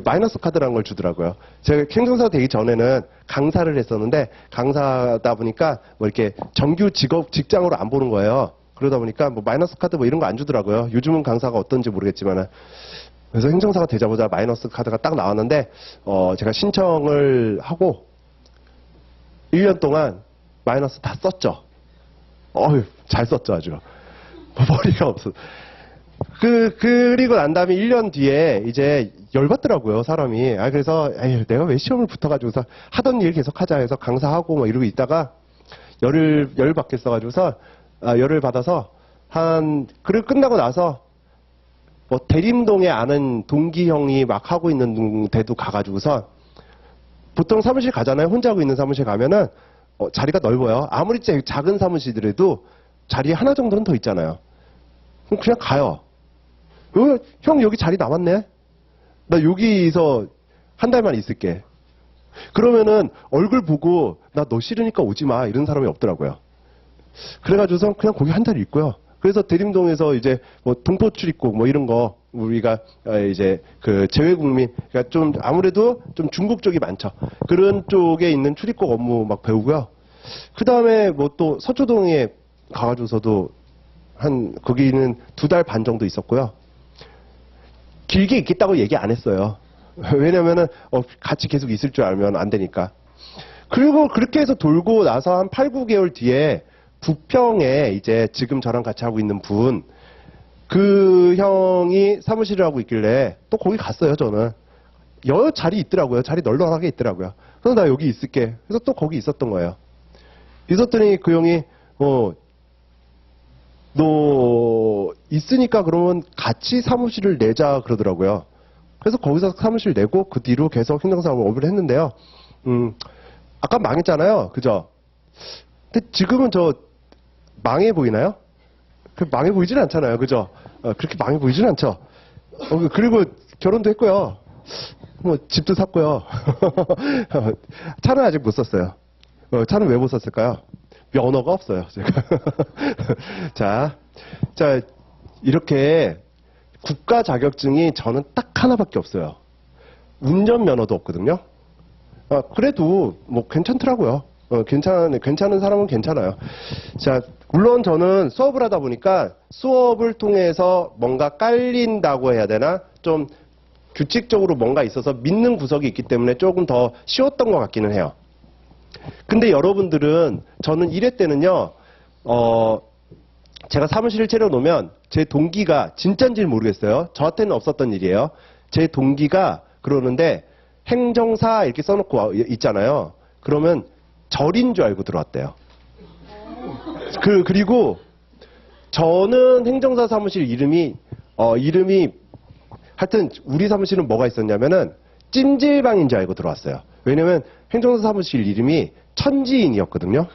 마이너스 카드라는 걸 주더라고요. 제가 행정사 되기 전에는 강사를 했었는데 강사다 보니까 뭐 이렇게 정규 직장으로 안 보는 거예요. 그러다 보니까 뭐 마이너스 카드 뭐 이런 거 안 주더라고요. 요즘은 강사가 어떤지 모르겠지만은. 그래서 행정사가 되자마자 마이너스 카드가 딱 나왔는데, 제가 신청을 하고 1년 동안 마이너스 다 썼죠. 잘 썼죠, 아주. 머리가 없어. 그리고 난 다음에 1년 뒤에 이제 열받더라고요, 사람이. 그래서, 에휴, 내가 왜 시험을 붙어가지고서 하던 일 계속 하자 해서 강사하고 뭐 이러고 있다가 열을 받겠어가지고서, 열을 받아서 그리고 끝나고 나서 뭐 대림동에 아는 동기 형이 막 하고 있는 데도 가가지고서 보통 사무실 가잖아요. 혼자 하고 있는 사무실 가면은 자리가 넓어요. 아무리 작은 사무실이라도 자리 하나 정도는 더 있잖아요. 그럼 그냥 가요. 형 여기 자리 남았네. 나 여기서 한 달만 있을게. 그러면은 얼굴 보고 나 너 싫으니까 오지 마 이런 사람이 없더라고요. 그래가지고서 그냥 거기 한 달 있고요. 그래서 대림동에서 이제 뭐 동포 출입국 뭐 이런 거 우리가 이제 그 재외국민 그러니까 좀 아무래도 좀 중국 쪽이 많죠. 그런 쪽에 있는 출입국 업무 막 배우고요. 그 다음에 뭐 또 서초동에 가가지고서도 거기는 2달 반 정도 있었고요. 길게 있겠다고 얘기 안 했어요. 왜냐면은 같이 계속 있을 줄 알면 안 되니까. 그리고 그렇게 해서 돌고 나서 한 8, 9개월 뒤에 부평에 이제 지금 저랑 같이 하고 있는 그 형이 사무실을 하고 있길래 또 거기 갔어요, 저는. 자리 있더라고요. 자리 널널하게 있더라고요. 그래서 나 여기 있을게. 그래서 또 거기 있었던 거예요. 있었더니 그 형이, 너 있으니까 그러면 같이 사무실을 내자 그러더라고요. 그래서 거기서 사무실 내고 그 뒤로 계속 행정사업을 업을 했는데요. 아까 망했잖아요. 그죠? 근데 지금은 망해 보이나요? 망해 보이진 않잖아요. 그죠? 그렇게 망해 보이진 않죠. 그리고 결혼도 했고요. 뭐 집도 샀고요. 차는 아직 못 샀어요. 차는 왜 못 샀을까요? 면허가 없어요. 제가. 자, 이렇게 국가 자격증이 저는 딱 하나밖에 없어요. 운전면허도 없거든요. 그래도 뭐 괜찮더라고요. 괜찮은 사람은 괜찮아요. 자, 물론 저는 수업을 하다 보니까 수업을 통해서 뭔가 깔린다고 해야 되나? 좀 규칙적으로 뭔가 있어서 믿는 구석이 있기 때문에 조금 더 쉬웠던 것 같기는 해요. 근데 여러분들은 저는 1회 때는요, 제가 사무실을 차려놓으면 제 동기가 진짜인지는 모르겠어요. 저한테는 없었던 일이에요. 제 동기가 그러는데 행정사 이렇게 써놓고 있잖아요. 그러면 절인 줄 알고 들어왔대요. 그리고 저는 행정사 사무실 이름이 하여튼 우리 사무실은 뭐가 있었냐면은 찜질방인 줄 알고 들어왔어요. 왜냐면 행정사 사무실 이름이 천지인이었거든요.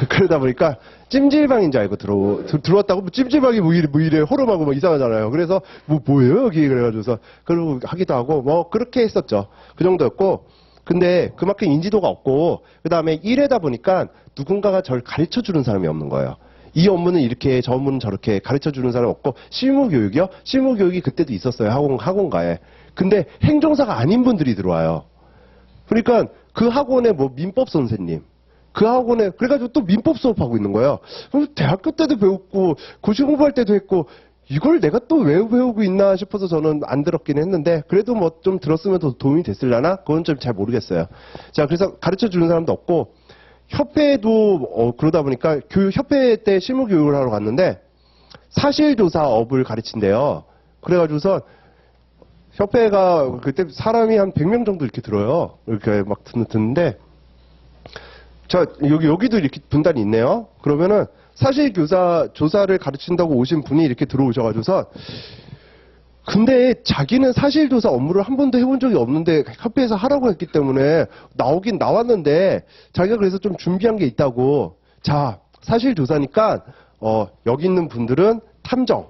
그러다 보니까 찜질방인 줄 알고 들어왔다고. 찜질방이 뭐 이래 허름하고 뭐 이상하잖아요. 그래서 뭐예요 여기 그래가지고서 그러고 하기도 하고 뭐 그렇게 했었죠. 그 정도였고. 근데 그만큼 인지도가 없고 그 다음에 1회다 보니까 누군가가 저를 가르쳐주는 사람이 없는 거예요. 이 업무는 이렇게 저 업무는 저렇게 가르쳐주는 사람이 없고. 실무교육이요? 실무교육이 그때도 있었어요. 학원가에. 근데 행정사가 아닌 분들이 들어와요. 그러니까 그 학원에 뭐 민법 선생님, 그 학원에 그래가지고 또 민법 수업하고 있는 거예요. 그럼 대학교 때도 배웠고 고시 공부할 때도 했고 이걸 내가 또 왜 배우고 있나 싶어서 저는 안 들었긴 했는데 그래도 뭐 좀 들었으면 더 도움이 됐을라나? 그건 좀 잘 모르겠어요. 자, 그래서 가르쳐 주는 사람도 없고 협회도 그러다 보니까 협회 때 실무 교육을 하러 갔는데 사실조사업을 가르친대요. 그래가지고서 협회가 그때 사람이 한 100명 정도 이렇게 들어요. 이렇게 막 듣는데 자, 여기도 이렇게 분단이 있네요. 그러면은 조사를 가르친다고 오신 분이 이렇게 들어오셔가지고서 근데 자기는 사실조사 업무를 한 번도 해본 적이 없는데 협회에서 하라고 했기 때문에 나오긴 나왔는데 자기가 그래서 좀 준비한 게 있다고. 자, 사실조사니까 여기 있는 분들은 탐정,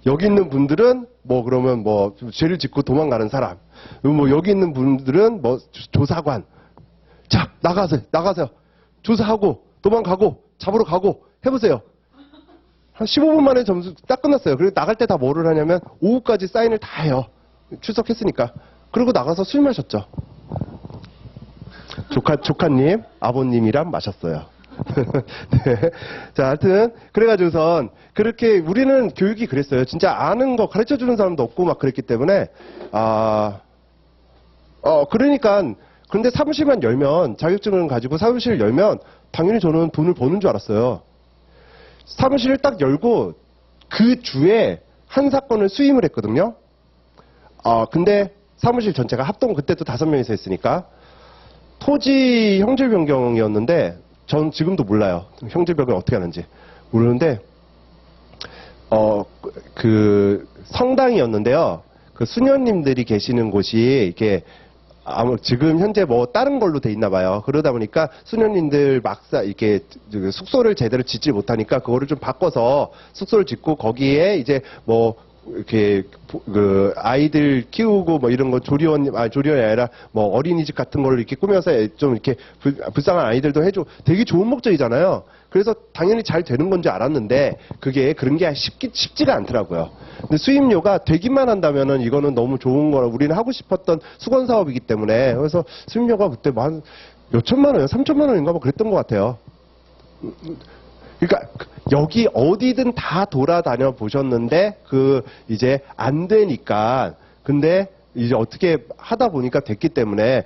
여기 있는 분들은 뭐 그러면 뭐 죄를 짓고 도망가는 사람, 뭐 여기 있는 분들은 뭐 조사관. 자, 나가세요. 조사하고 도망가고 잡으러 가고 해보세요. 한 15분 만에 점수 딱 끝났어요. 그리고 나갈 때 다 뭐를 하냐면 오후까지 사인을 다 해요. 출석했으니까. 그리고 나가서 술 마셨죠. 조카님, 아버님이랑 마셨어요. 네. 자, 하여튼, 그래가지고선, 그렇게, 우리는 교육이 그랬어요. 진짜 아는 거 가르쳐 주는 사람도 없고 막 그랬기 때문에, 그러니까, 근데 사무실만 열면, 자격증을 가지고 사무실을 열면, 당연히 저는 돈을 버는 줄 알았어요. 사무실을 딱 열고, 그 주에 한 사건을 수임을 했거든요. 근데 사무실 전체가 합동, 그때 또 5명이서 했으니까, 토지 형질 변경이었는데, 전 지금도 몰라요. 형질 변경 어떻게 하는지. 모르는데, 그 성당이었는데요. 그 수녀님들이 계시는 곳이 이렇게 지금 현재 뭐 다른 걸로 돼 있나 봐요. 그러다 보니까 수녀님들 막상 이렇게 숙소를 제대로 짓지 못하니까 그거를 좀 바꿔서 숙소를 짓고 거기에 이제 뭐 이렇게 그 아이들 키우고 뭐 이런 거 조리원이 아니라 뭐 어린이집 같은 걸로 이렇게 꾸며서 좀 이렇게 불쌍한 아이들도 해줘. 되게 좋은 목적이잖아요. 그래서 당연히 잘 되는 건지 알았는데 그게 그런 게 쉽지가 않더라고요. 근데 수임료가 되기만 한다면은 이거는 너무 좋은 거라 우리는 하고 싶었던 수건 사업이기 때문에 그래서 수임료가 그때 한 몇천만 원이요, 3천만 원인가 뭐 그랬던 것 같아요. 그러니까 여기 어디든 다 돌아다녀 보셨는데 그 이제 안 되니까 근데 이제 어떻게 하다 보니까 됐기 때문에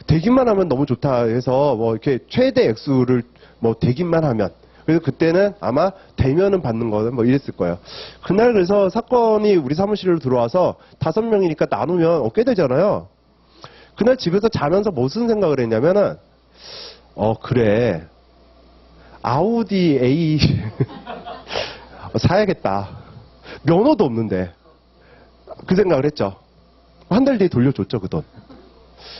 되기만 하면 너무 좋다 해서 뭐 이렇게 최대 액수를 뭐 되기만 하면 그래서 그때는 아마 되면은 받는 거는 뭐 이랬을 거예요. 그날 그래서 사건이 우리 사무실로 들어와서 5명이니까 나누면 꽤 되잖아요. 그날 집에서 자면서 무슨 생각을 했냐면은 그래. 아우디 A 사야겠다. 면허도 없는데 그 생각을 했죠. 한 달 뒤에 돌려줬죠, 그 돈.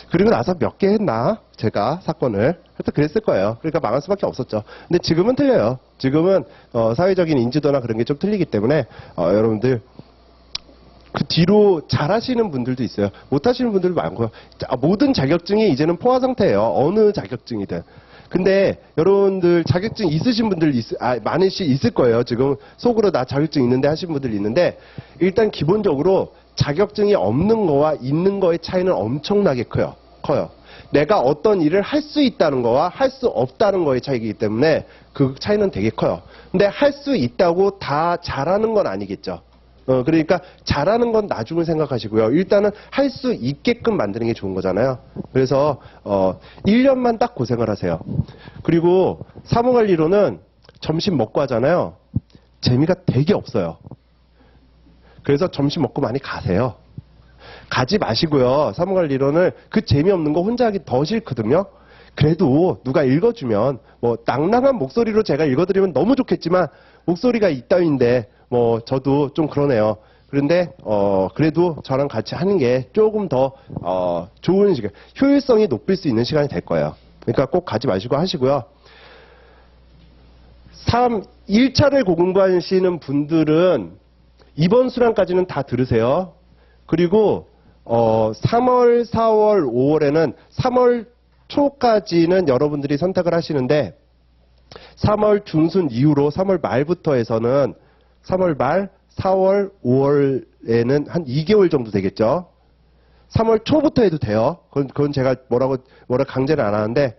그리고 나서 몇 개 했나 제가 사건을 하여튼 그랬을 거예요. 그러니까 망할 수밖에 없었죠. 근데 지금은 틀려요. 지금은 사회적인 인지도나 그런 게 좀 틀리기 때문에 여러분들 그 뒤로 잘하시는 분들도 있어요. 못하시는 분들도 많고요. 모든 자격증이 이제는 포화 상태예요. 어느 자격증이든. 근데 여러분들 자격증 있으신 분들 많으시 있을 거예요. 지금 속으로 나 자격증 있는데 하신 분들 있는데 일단 기본적으로 자격증이 없는 거와 있는 거의 차이는 엄청나게 커요. 내가 어떤 일을 할 수 있다는 거와 할 수 없다는 거의 차이이기 때문에 그 차이는 되게 커요. 근데 할 수 있다고 다 잘하는 건 아니겠죠. 그러니까 잘하는 건 나중을 생각하시고요. 일단은 할 수 있게끔 만드는 게 좋은 거잖아요. 그래서 1년만 딱 고생을 하세요. 그리고 사무관리로는 점심 먹고 하잖아요. 재미가 되게 없어요. 그래서 점심 먹고 많이 가세요. 가지 마시고요. 사무관리론을 그 재미없는 거 혼자 하기 더 싫거든요. 그래도 누가 읽어주면 뭐 낭낭한 목소리로 제가 읽어드리면 너무 좋겠지만 목소리가 이따위인데 뭐 저도 좀 그러네요. 그런데 그래도 저랑 같이 하는 게 조금 더 좋은 시간, 효율성이 높일 수 있는 시간이 될 거예요. 그러니까 꼭 가지 마시고 하시고요. 1차를 공부하시는 분들은 이번 수량까지는 다 들으세요. 그리고 3월, 4월, 5월에는 3월 초까지는 여러분들이 선택을 하시는데 3월 중순 이후로 3월 말부터 해서는 3월 말, 4월, 5월에는 한 2개월 정도 되겠죠. 3월 초부터 해도 돼요. 그건 제가 뭐라 강제는 안 하는데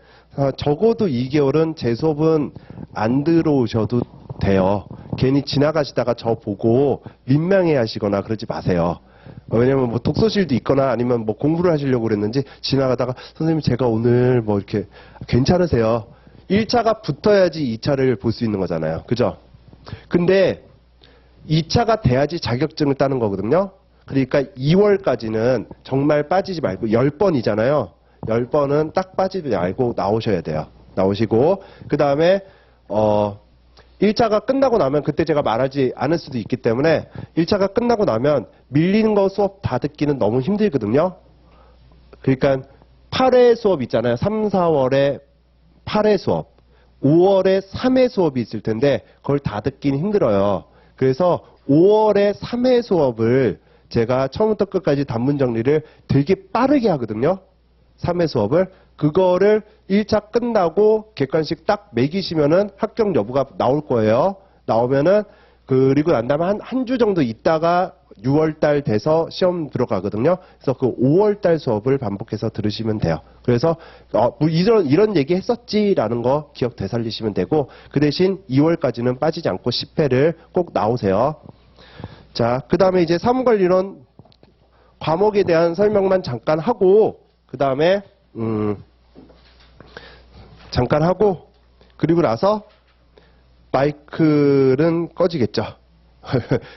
적어도 2개월은 제 수업은 안 들어오셔도 돼요. 괜히 지나가시다가 저 보고 민망해 하시거나 그러지 마세요. 왜냐면 뭐 독서실도 있거나 아니면 뭐 공부를 하시려고 그랬는지 지나가다가 선생님 제가 오늘 뭐 이렇게 괜찮으세요. 1차가 붙어야지 2차를 볼 수 있는 거잖아요. 그죠? 근데 2차가 돼야지 자격증을 따는 거거든요. 그러니까 2월까지는 정말 빠지지 말고 10번이잖아요. 10번은 딱 빠지지 말고 나오셔야 돼요. 나오시고 그 다음에 1차가 끝나고 나면 그때 제가 말하지 않을 수도 있기 때문에 1차가 끝나고 나면 밀리는 거 수업 다 듣기는 너무 힘들거든요. 그러니까 8회 수업 있잖아요. 3, 4월에 8회 수업, 5월에 3회 수업이 있을 텐데 그걸 다 듣기는 힘들어요. 그래서 5월에 3회 수업을 제가 처음부터 끝까지 단문 정리를 되게 빠르게 하거든요. 3회 수업을. 그거를 1차 끝나고 객관식 딱 매기시면은 합격 여부가 나올 거예요. 나오면은 그리고 난 다음에 한 주 정도 있다가 6월달 돼서 시험 들어가거든요. 그래서 그 5월달 수업을 반복해서 들으시면 돼요. 그래서 뭐 이런 얘기 했었지라는 거 기억 되살리시면 되고, 그 대신 2월까지는 빠지지 않고 10회를 꼭 나오세요. 자, 그 다음에 이제 사무관리론 과목에 대한 설명만 잠깐 하고, 그 다음에 잠깐 하고, 그리고 나서 마이크는 꺼지겠죠.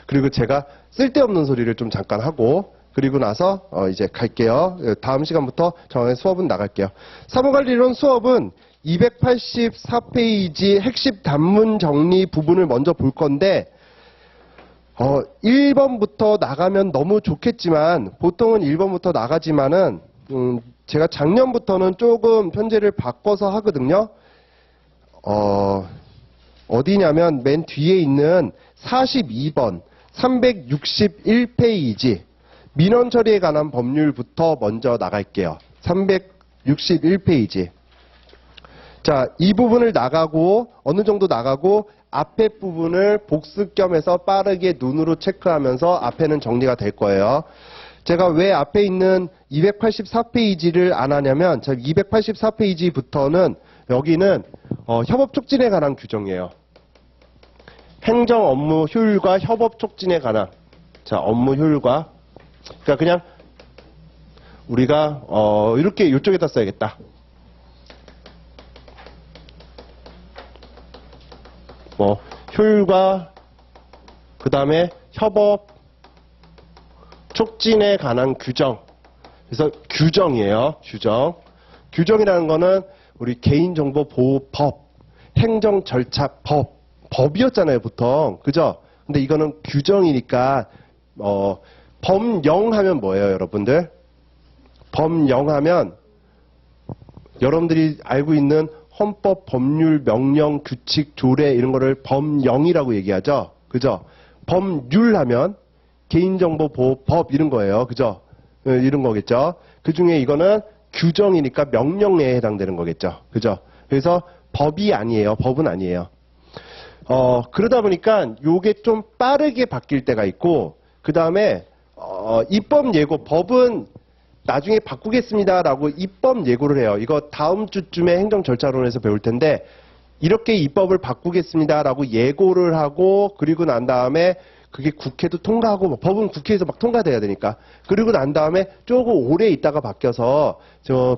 그리고 제가 쓸데없는 소리를 좀 잠깐 하고, 그리고 나서 이제 갈게요. 다음 시간부터 정확히 수업은 나갈게요. 사무관리론 수업은 284페이지 핵심 단문 정리 부분을 먼저 볼 건데, 1번부터 나가면 너무 좋겠지만, 보통은 1번부터 나가지만은, 제가 작년부터는 조금 편제를 바꿔서 하거든요. 어디냐면 맨 뒤에 있는 42번, 361페이지, 민원 처리에 관한 법률부터 먼저 나갈게요. 361페이지. 자, 이 부분을 나가고, 어느 정도 나가고, 앞에 부분을 복습 겸해서 빠르게 눈으로 체크하면서 앞에는 정리가 될 거예요. 제가 왜 앞에 있는 284페이지를 안 하냐면, 284페이지부터는 여기는 협업 촉진에 관한 규정이에요. 행정 업무 효율과 협업 촉진에 관한. 자, 업무 효율과. 그러니까 그냥 우리가 이렇게 이쪽에다 써야겠다. 뭐 효율과 그 다음에 협업 촉진에 관한 규정. 그래서 규정이에요. 규정. 규정이라는 거는 우리 개인정보보호법, 행정절차법, 법이었잖아요, 보통. 그죠? 근데 이거는 규정이니까, 법령하면 뭐예요, 여러분들? 법령하면, 여러분들이 알고 있는 헌법, 법률, 명령, 규칙, 조례, 이런 거를 법령이라고 얘기하죠? 그죠? 법률하면, 개인정보보호법, 이런 거예요. 그죠? 이런 거겠죠? 그 중에 이거는 규정이니까 명령에 해당되는 거겠죠? 그죠? 그래서 법이 아니에요. 법은 아니에요. 그러다 보니까 요게 좀 빠르게 바뀔 때가 있고, 그 다음에, 입법 예고, 법은 나중에 바꾸겠습니다라고 입법 예고를 해요. 이거 다음 주쯤에 행정절차론에서 배울 텐데, 이렇게 입법을 바꾸겠습니다라고 예고를 하고, 그리고 난 다음에 그게 국회도 통과하고, 법은 국회에서 막 통과돼야 되니까. 그리고 난 다음에 조금 오래 있다가 바뀌어서,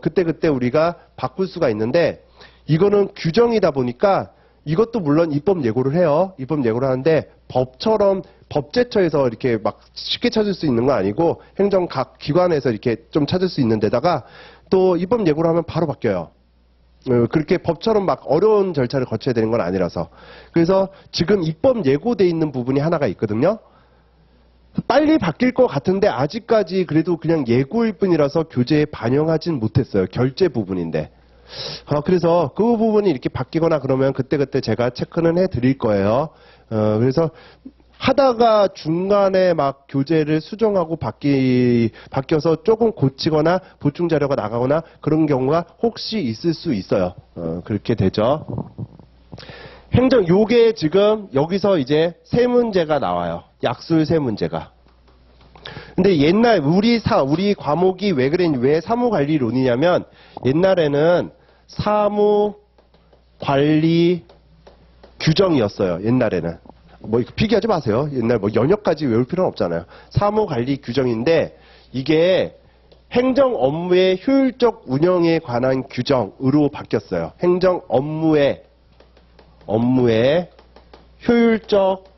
그때 우리가 바꿀 수가 있는데, 이거는 규정이다 보니까, 이것도 물론 입법 예고를 해요. 입법 예고를 하는데 법처럼 법제처에서 이렇게 막 쉽게 찾을 수 있는 건 아니고 행정 각 기관에서 이렇게 좀 찾을 수 있는 데다가 또 입법 예고를 하면 바로 바뀌어요. 그렇게 법처럼 막 어려운 절차를 거쳐야 되는 건 아니라서. 그래서 지금 입법 예고돼 있는 부분이 하나가 있거든요. 빨리 바뀔 것 같은데 아직까지 그래도 그냥 예고일 뿐이라서 교재에 반영하진 못했어요. 결제 부분인데. 그래서 그 부분이 이렇게 바뀌거나 그러면 그때그때 제가 체크는 해드릴 거예요. 그래서 하다가 중간에 막 교재를 수정하고 바뀌어서 조금 고치거나 보충 자료가 나가거나 그런 경우가 혹시 있을 수 있어요. 그렇게 되죠. 요게 지금 여기서 이제 세 문제가 나와요. 약술 세 문제가. 근데 옛날 우리 과목이 왜 사무관리론이냐면 옛날에는 사무관리 규정이었어요. 옛날에는 뭐 비교하지 마세요. 옛날 뭐 연역까지 외울 필요는 없잖아요. 사무관리 규정인데 이게 행정 업무의 효율적 운영에 관한 규정으로 바뀌었어요. 행정 업무의 효율적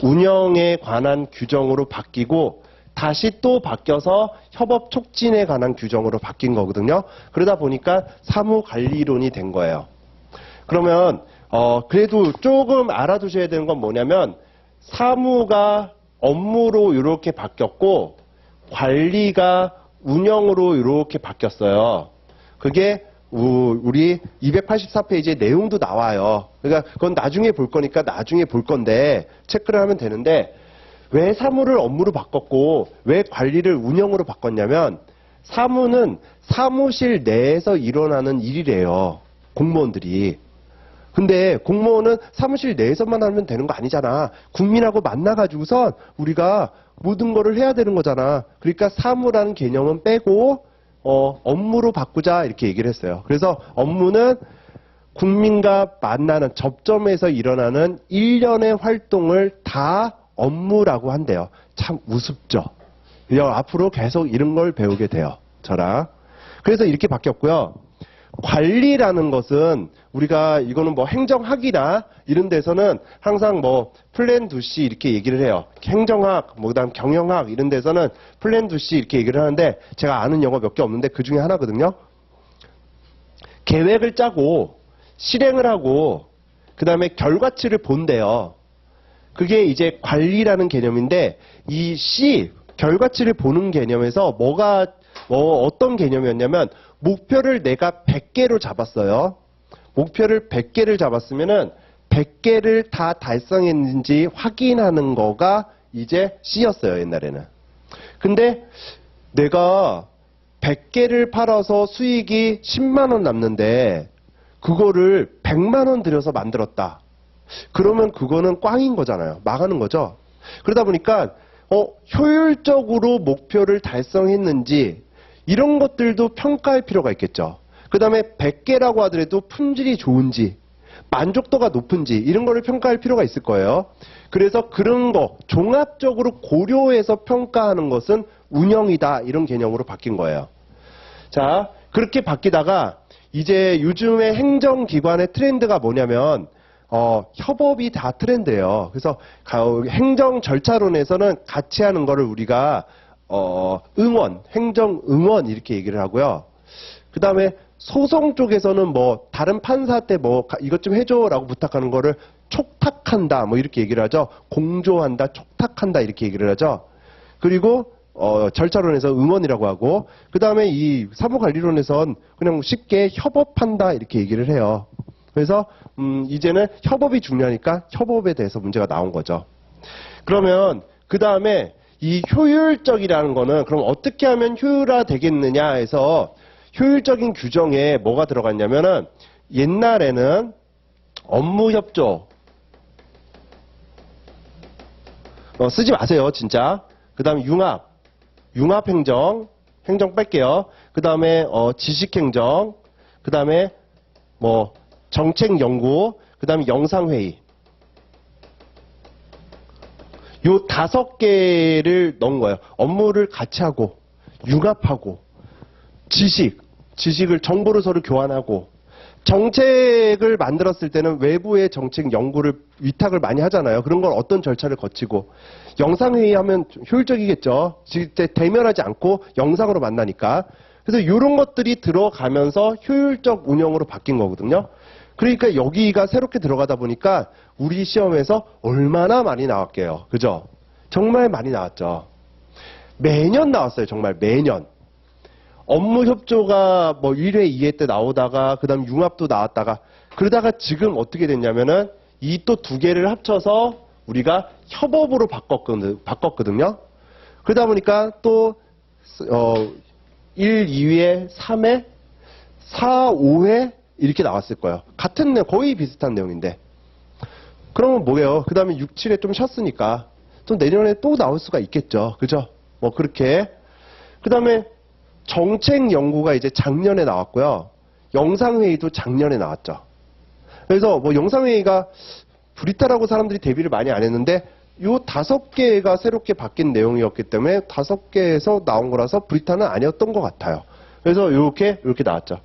운영에 관한 규정으로 바뀌고 다시 또 바뀌어서 협업 촉진에 관한 규정으로 바뀐 거거든요. 그러다 보니까 사무관리론이 된 거예요. 그러면 그래도 조금 알아두셔야 되는 건 뭐냐면 사무가 업무로 이렇게 바뀌었고 관리가 운영으로 이렇게 바뀌었어요. 그게 우리 284페이지에 내용도 나와요. 그러니까 그건 나중에 볼 거니까 나중에 볼 건데 체크를 하면 되는데 왜 사무를 업무로 바꿨고 왜 관리를 운영으로 바꿨냐면 사무는 사무실 내에서 일어나는 일이래요. 공무원들이. 근데 공무원은 사무실 내에서만 하면 되는 거 아니잖아. 국민하고 만나가지고선 우리가 모든 거를 해야 되는 거잖아. 그러니까 사무라는 개념은 빼고 업무로 바꾸자 이렇게 얘기를 했어요. 그래서 업무는 국민과 만나는 접점에서 일어나는 일련의 활동을 다 업무라고 한대요. 참 우습죠. 앞으로 계속 이런 걸 배우게 돼요. 저랑. 그래서 이렇게 바뀌었고요. 관리라는 것은 우리가 이거는 뭐 행정학이나 이런 데서는 항상 뭐 플랜 두시 이렇게 얘기를 해요. 행정학, 뭐 그다음 경영학 이런 데서는 플랜 두시 이렇게 얘기를 하는데 제가 아는 영어 몇 개 없는데 그 중에 하나거든요. 계획을 짜고 실행을 하고 그다음에 결과치를 본대요. 그게 이제 관리라는 개념인데 이 C 결과치를 보는 개념에서 어떤 개념이었냐면 목표를 내가 100개로 잡았어요. 목표를 100개를 잡았으면은 100개를 다 달성했는지 확인하는 거가 이제 C였어요, 옛날에는. 근데 내가 100개를 팔아서 수익이 10만 원 남는데 그거를 100만 원 들여서 만들었다. 그러면 그거는 꽝인 거잖아요. 망하는 거죠. 그러다 보니까 효율적으로 목표를 달성했는지 이런 것들도 평가할 필요가 있겠죠. 그 다음에 100개라고 하더라도 품질이 좋은지 만족도가 높은지 이런 거를 평가할 필요가 있을 거예요. 그래서 그런 거 종합적으로 고려해서 평가하는 것은 운영이다 이런 개념으로 바뀐 거예요. 자, 그렇게 바뀌다가 이제 요즘의 행정기관의 트렌드가 뭐냐면 협업이 다 트렌드예요. 그래서 행정 절차론에서는 같이 하는 거를 우리가 행정 응원 이렇게 얘기를 하고요. 그 다음에 소송 쪽에서는 뭐 다른 판사한테 뭐 이것 좀 해줘라고 부탁하는 거를 촉탁한다 뭐 이렇게 얘기를 하죠. 공조한다, 촉탁한다 이렇게 얘기를 하죠. 그리고 절차론에서 응원이라고 하고 그 다음에 이 사무관리론에선 그냥 쉽게 협업한다 이렇게 얘기를 해요. 그래서 이제는 협업이 중요하니까 협업에 대해서 문제가 나온 거죠. 그러면 그 다음에 이 효율적이라는 거는 그럼 어떻게 하면 효율화 되겠느냐 해서 효율적인 규정에 뭐가 들어갔냐면은 옛날에는 업무협조 쓰지 마세요 진짜. 그 다음에 융합행정 행정 뺄게요. 그 다음에 지식행정 그 다음에 뭐 정책연구 그 다음에 영상회의 요 5개를 넣은 거예요. 업무를 같이 하고 융합하고 지식을 정보를 서로 교환하고 정책을 만들었을 때는 외부의 정책 연구를 위탁을 많이 하잖아요. 그런 건 어떤 절차를 거치고 영상회의 하면 효율적이겠죠. 실제 대면하지 않고 영상으로 만나니까. 그래서 이런 것들이 들어가면서 효율적 운영으로 바뀐 거거든요. 그러니까 여기가 새롭게 들어가다 보니까 우리 시험에서 얼마나 많이 나왔게요. 그죠? 정말 많이 나왔죠. 매년 나왔어요. 정말 매년. 업무 협조가 뭐 1회, 2회 때 나오다가 그 다음 융합도 나왔다가 그러다가 지금 어떻게 됐냐면은 이 또 2개를 합쳐서 우리가 협업으로 바꿨거든요. 그러다 보니까 또 1, 2회, 3회, 4, 5회 이렇게 나왔을 거예요. 같은 내용, 거의 비슷한 내용인데. 그러면 뭐예요? 그 다음에 6, 7회 좀 쉬었으니까 또 내년에 또 나올 수가 있겠죠. 그죠? 뭐 그렇게. 그 다음에 정책 연구가 이제 작년에 나왔고요. 영상회의도 작년에 나왔죠. 그래서 뭐 영상회의가 브리타라고 사람들이 대비를 많이 안 했는데 요 5개가 새롭게 바뀐 내용이었기 때문에 5개에서 나온 거라서 브리타는 아니었던 것 같아요. 그래서 이렇게 나왔죠.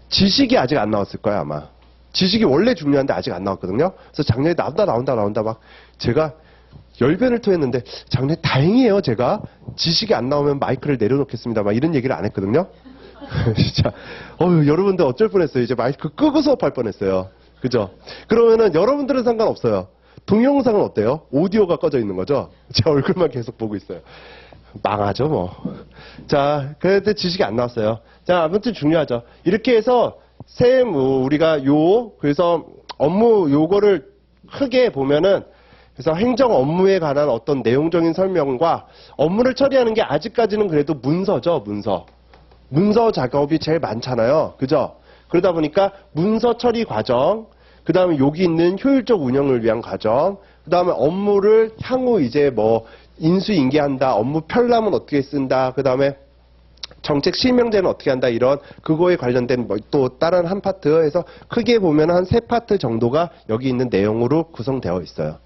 지식이 아직 안 나왔을 거예요, 아마. 지식이 원래 중요한데 아직 안 나왔거든요. 그래서 작년에 나온다 막 제가 열변을 토했는데 작년에 다행이에요, 제가. 지식이 안 나오면 마이크를 내려놓겠습니다. 막 이런 얘기를 안 했거든요. 진짜 여러분들 어쩔 뻔했어요. 이제 마이크 끄고 수업할 뻔했어요. 그죠? 그러면은 여러분들은 상관없어요. 동영상은 어때요? 오디오가 꺼져 있는 거죠? 제 얼굴만 계속 보고 있어요. 망하죠, 뭐. 자, 그래도 지식이 안 나왔어요. 자, 아무튼 중요하죠. 이렇게 해서 우리가 그래서 업무 요거를 크게 보면은 그래서 행정 업무에 관한 어떤 내용적인 설명과 업무를 처리하는 게 아직까지는 그래도 문서죠, 문서. 문서 작업이 제일 많잖아요. 그죠? 그러다 보니까 문서 처리 과정, 그 다음에 여기 있는 효율적 운영을 위한 과정, 그 다음에 업무를 향후 이제 뭐 인수인계한다, 업무 편람은 어떻게 쓴다, 그 다음에 정책 실명제는 어떻게 한다, 이런 그거에 관련된 뭐 또 다른 한 파트에서 크게 보면 한 3파트 정도가 여기 있는 내용으로 구성되어 있어요.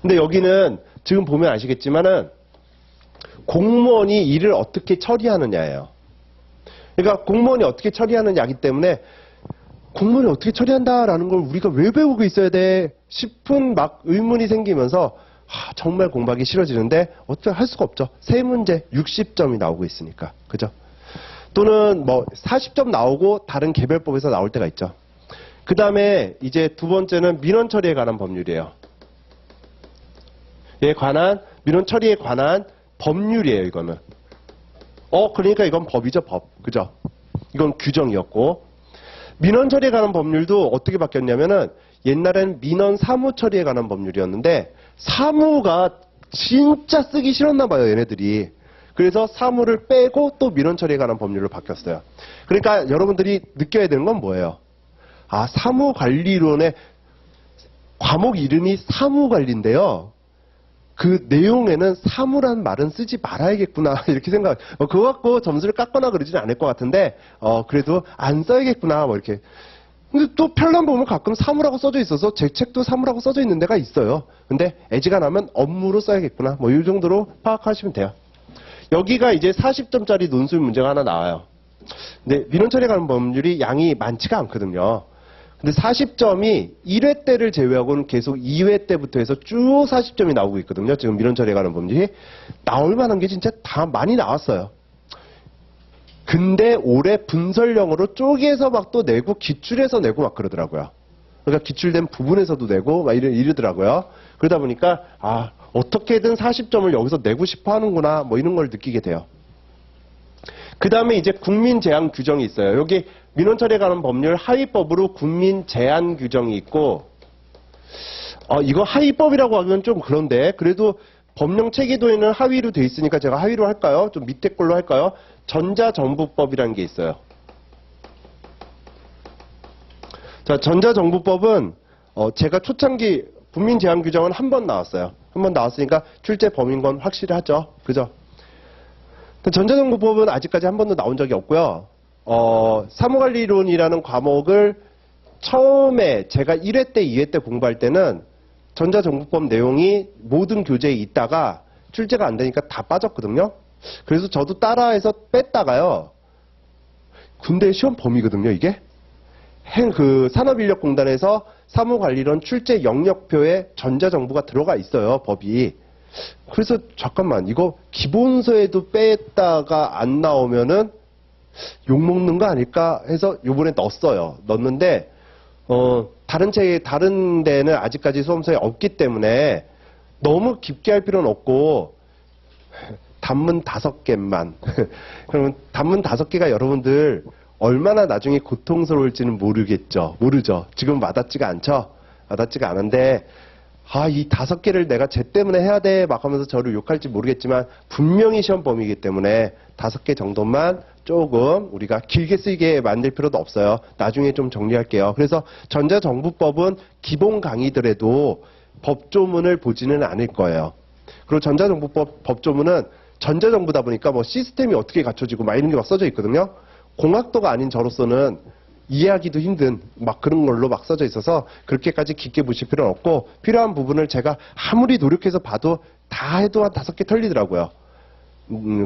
근데 여기는 지금 보면 아시겠지만은 공무원이 일을 어떻게 처리하느냐예요. 그러니까 공무원이 어떻게 처리하느냐이기 때문에 공무원이 어떻게 처리한다라는 걸 우리가 왜 배우고 있어야 돼 싶은 막 의문이 생기면서 정말 공부하기 싫어지는데 어떻게 할 수가 없죠. 세 문제 60점이 나오고 있으니까. 그죠? 또는 뭐 40점 나오고 다른 개별법에서 나올 때가 있죠. 그 다음에 이제 두 번째는 민원 처리에 관한 법률이에요. 민원 처리에 관한 법률이에요, 이거는. 그러니까 이건 법이죠, 법. 그죠? 이건 규정이었고. 민원 처리에 관한 법률도 어떻게 바뀌었냐면은 옛날엔 민원 사무 처리에 관한 법률이었는데 사무가 진짜 쓰기 싫었나 봐요, 얘네들이. 그래서 사무를 빼고 또 민원 처리에 관한 법률로 바뀌었어요. 그러니까 여러분들이 느껴야 되는 건 뭐예요? 사무관리론의 과목 이름이 사무관리인데요. 그 내용에는 사무란 말은 쓰지 말아야겠구나 이렇게 생각. 그거 갖고 점수를 깎거나 그러지는 않을 것 같은데 그래도 안 써야겠구나 뭐 이렇게. 근데 또 편람 보면 가끔 사무라고 써져 있어서 제 책도 사무라고 써져 있는 데가 있어요. 근데 애지간하면 업무로 써야겠구나 뭐 이 정도로 파악하시면 돼요. 여기가 이제 40점짜리 논술 문제가 하나 나와요. 근데 민원 처리에 관한 법률이 양이 많지가 않거든요. 근데 40점이 1회 때를 제외하고는 계속 2회 때부터 해서 쭉 40점이 나오고 있거든요. 지금 민원 처리에 관한 법률이. 나올 만한 게 진짜 다 많이 나왔어요. 근데 올해 분설형으로 쪼개서 막 또 내고 기출해서 내고 막 그러더라고요. 그러니까 기출된 부분에서도 내고 막 이러더라고요. 그러다 보니까 어떻게든 40점을 여기서 내고 싶어 하는구나 뭐 이런 걸 느끼게 돼요. 그 다음에 이제 국민 제한 규정이 있어요. 여기 민원 처리에 관한 법률 하위법으로 국민 제한 규정이 있고 이거 하위법이라고 하면 좀 그런데 그래도 법령 체계도에는 하위로 돼 있으니까 제가 하위로 할까요? 좀 밑에 걸로 할까요? 전자정부법이라는 게 있어요. 자, 전자정부법은 제가 초창기 국민 제한 규정은 한 번 나왔어요. 한 번 나왔으니까 출제 범위인 건 확실하죠. 그죠? 전자정부법은 아직까지 한 번도 나온 적이 없고요. 사무관리론이라는 과목을 처음에 제가 1회 때, 2회 때 공부할 때는 전자정부법 내용이 모든 교재에 있다가 출제가 안 되니까 다 빠졌거든요. 그래서 저도 따라해서 뺐다가요. 군대 시험 범위거든요, 이게. 산업인력공단에서 사무관리론 출제 영역표에 전자정부가 들어가 있어요, 법이. 그래서 잠깐만 이거 기본서에도 뺐다가 안 나오면은 욕먹는 거 아닐까 해서 요번에 넣었어요. 넣었는데 다른 데는 아직까지 수험서에 없기 때문에 너무 깊게 할 필요는 없고 단문 5개만 그러면 단문 5개가 여러분들 얼마나 나중에 고통스러울지는 모르죠. 지금 와닿지가 않죠. 와닿지가 않은데 이 5개를 내가 쟤 때문에 해야 돼 막 하면서 저를 욕할지 모르겠지만 분명히 시험 범위이기 때문에 5개 정도만 조금 우리가 길게 쓰게 만들 필요도 없어요. 나중에 좀 정리할게요. 그래서 전자정부법은 기본 강의들에도 법조문을 보지는 않을 거예요. 그리고 전자정부법 법조문은 전자정부다 보니까 뭐 시스템이 어떻게 갖춰지고 막 이런 게 막 써져 있거든요. 공학도가 아닌 저로서는 이해하기도 힘든 막 그런 걸로 막 써져 있어서 그렇게까지 깊게 보실 필요는 없고 필요한 부분을 제가 아무리 노력해서 봐도 다 해도 한 5개 털리더라고요.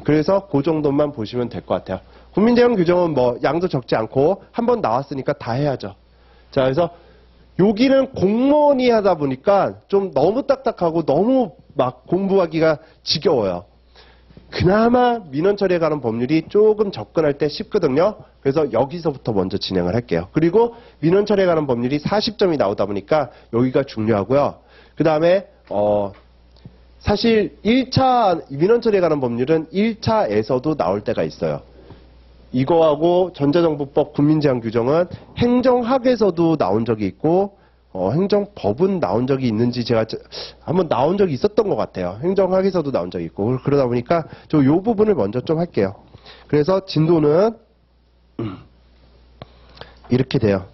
그래서 그 정도만 보시면 될 것 같아요. 국민제한 규정은 뭐 양도 적지 않고 한 번 나왔으니까 다 해야죠. 자, 그래서 여기는 공무원이 하다 보니까 좀 너무 딱딱하고 너무 막 공부하기가 지겨워요. 그나마 민원 처리에 관한 법률이 조금 접근할 때 쉽거든요. 그래서 여기서부터 먼저 진행을 할게요. 그리고 민원 처리에 관한 법률이 40점이 나오다 보니까 여기가 중요하고요. 그 다음에 사실 1차 민원 처리에 관한 법률은 1차에서도 나올 때가 있어요. 이거하고 전자정부법 국민제한 규정은 행정학에서도 나온 적이 있고 행정법은 나온 적이 있는지 제가 한번 나온 적이 있었던 것 같아요. 행정학에서도 나온 적이 있고 그러다 보니까 저 요 부분을 먼저 좀 할게요. 그래서 진도는 이렇게 돼요.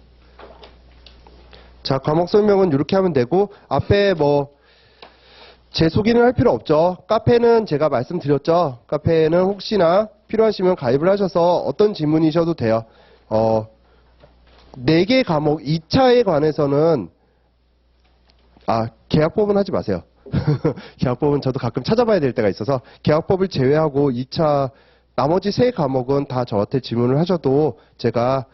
자, 과목 설명은 이렇게 하면 되고, 앞에 뭐, 제 소개는 할 필요 없죠. 카페는 제가 말씀드렸죠. 카페는 혹시나 필요하시면 가입을 하셔서 어떤 질문이셔도 돼요. 4개 과목 2차에 관해서는, 계약법은 하지 마세요. 계약법은 저도 가끔 찾아봐야 될 때가 있어서, 계약법을 제외하고 2차, 나머지 3과목은 다 저한테 질문을 하셔도 제가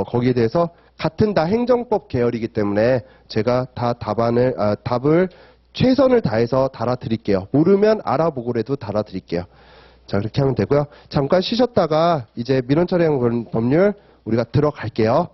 거기에 대해서 같은 다 행정법 계열이기 때문에 제가 다 답을 최선을 다해서 달아드릴게요. 모르면 알아보고라도 달아드릴게요. 자, 그렇게 하면 되고요. 잠깐 쉬셨다가 이제 민원 처리형 법률 우리가 들어갈게요.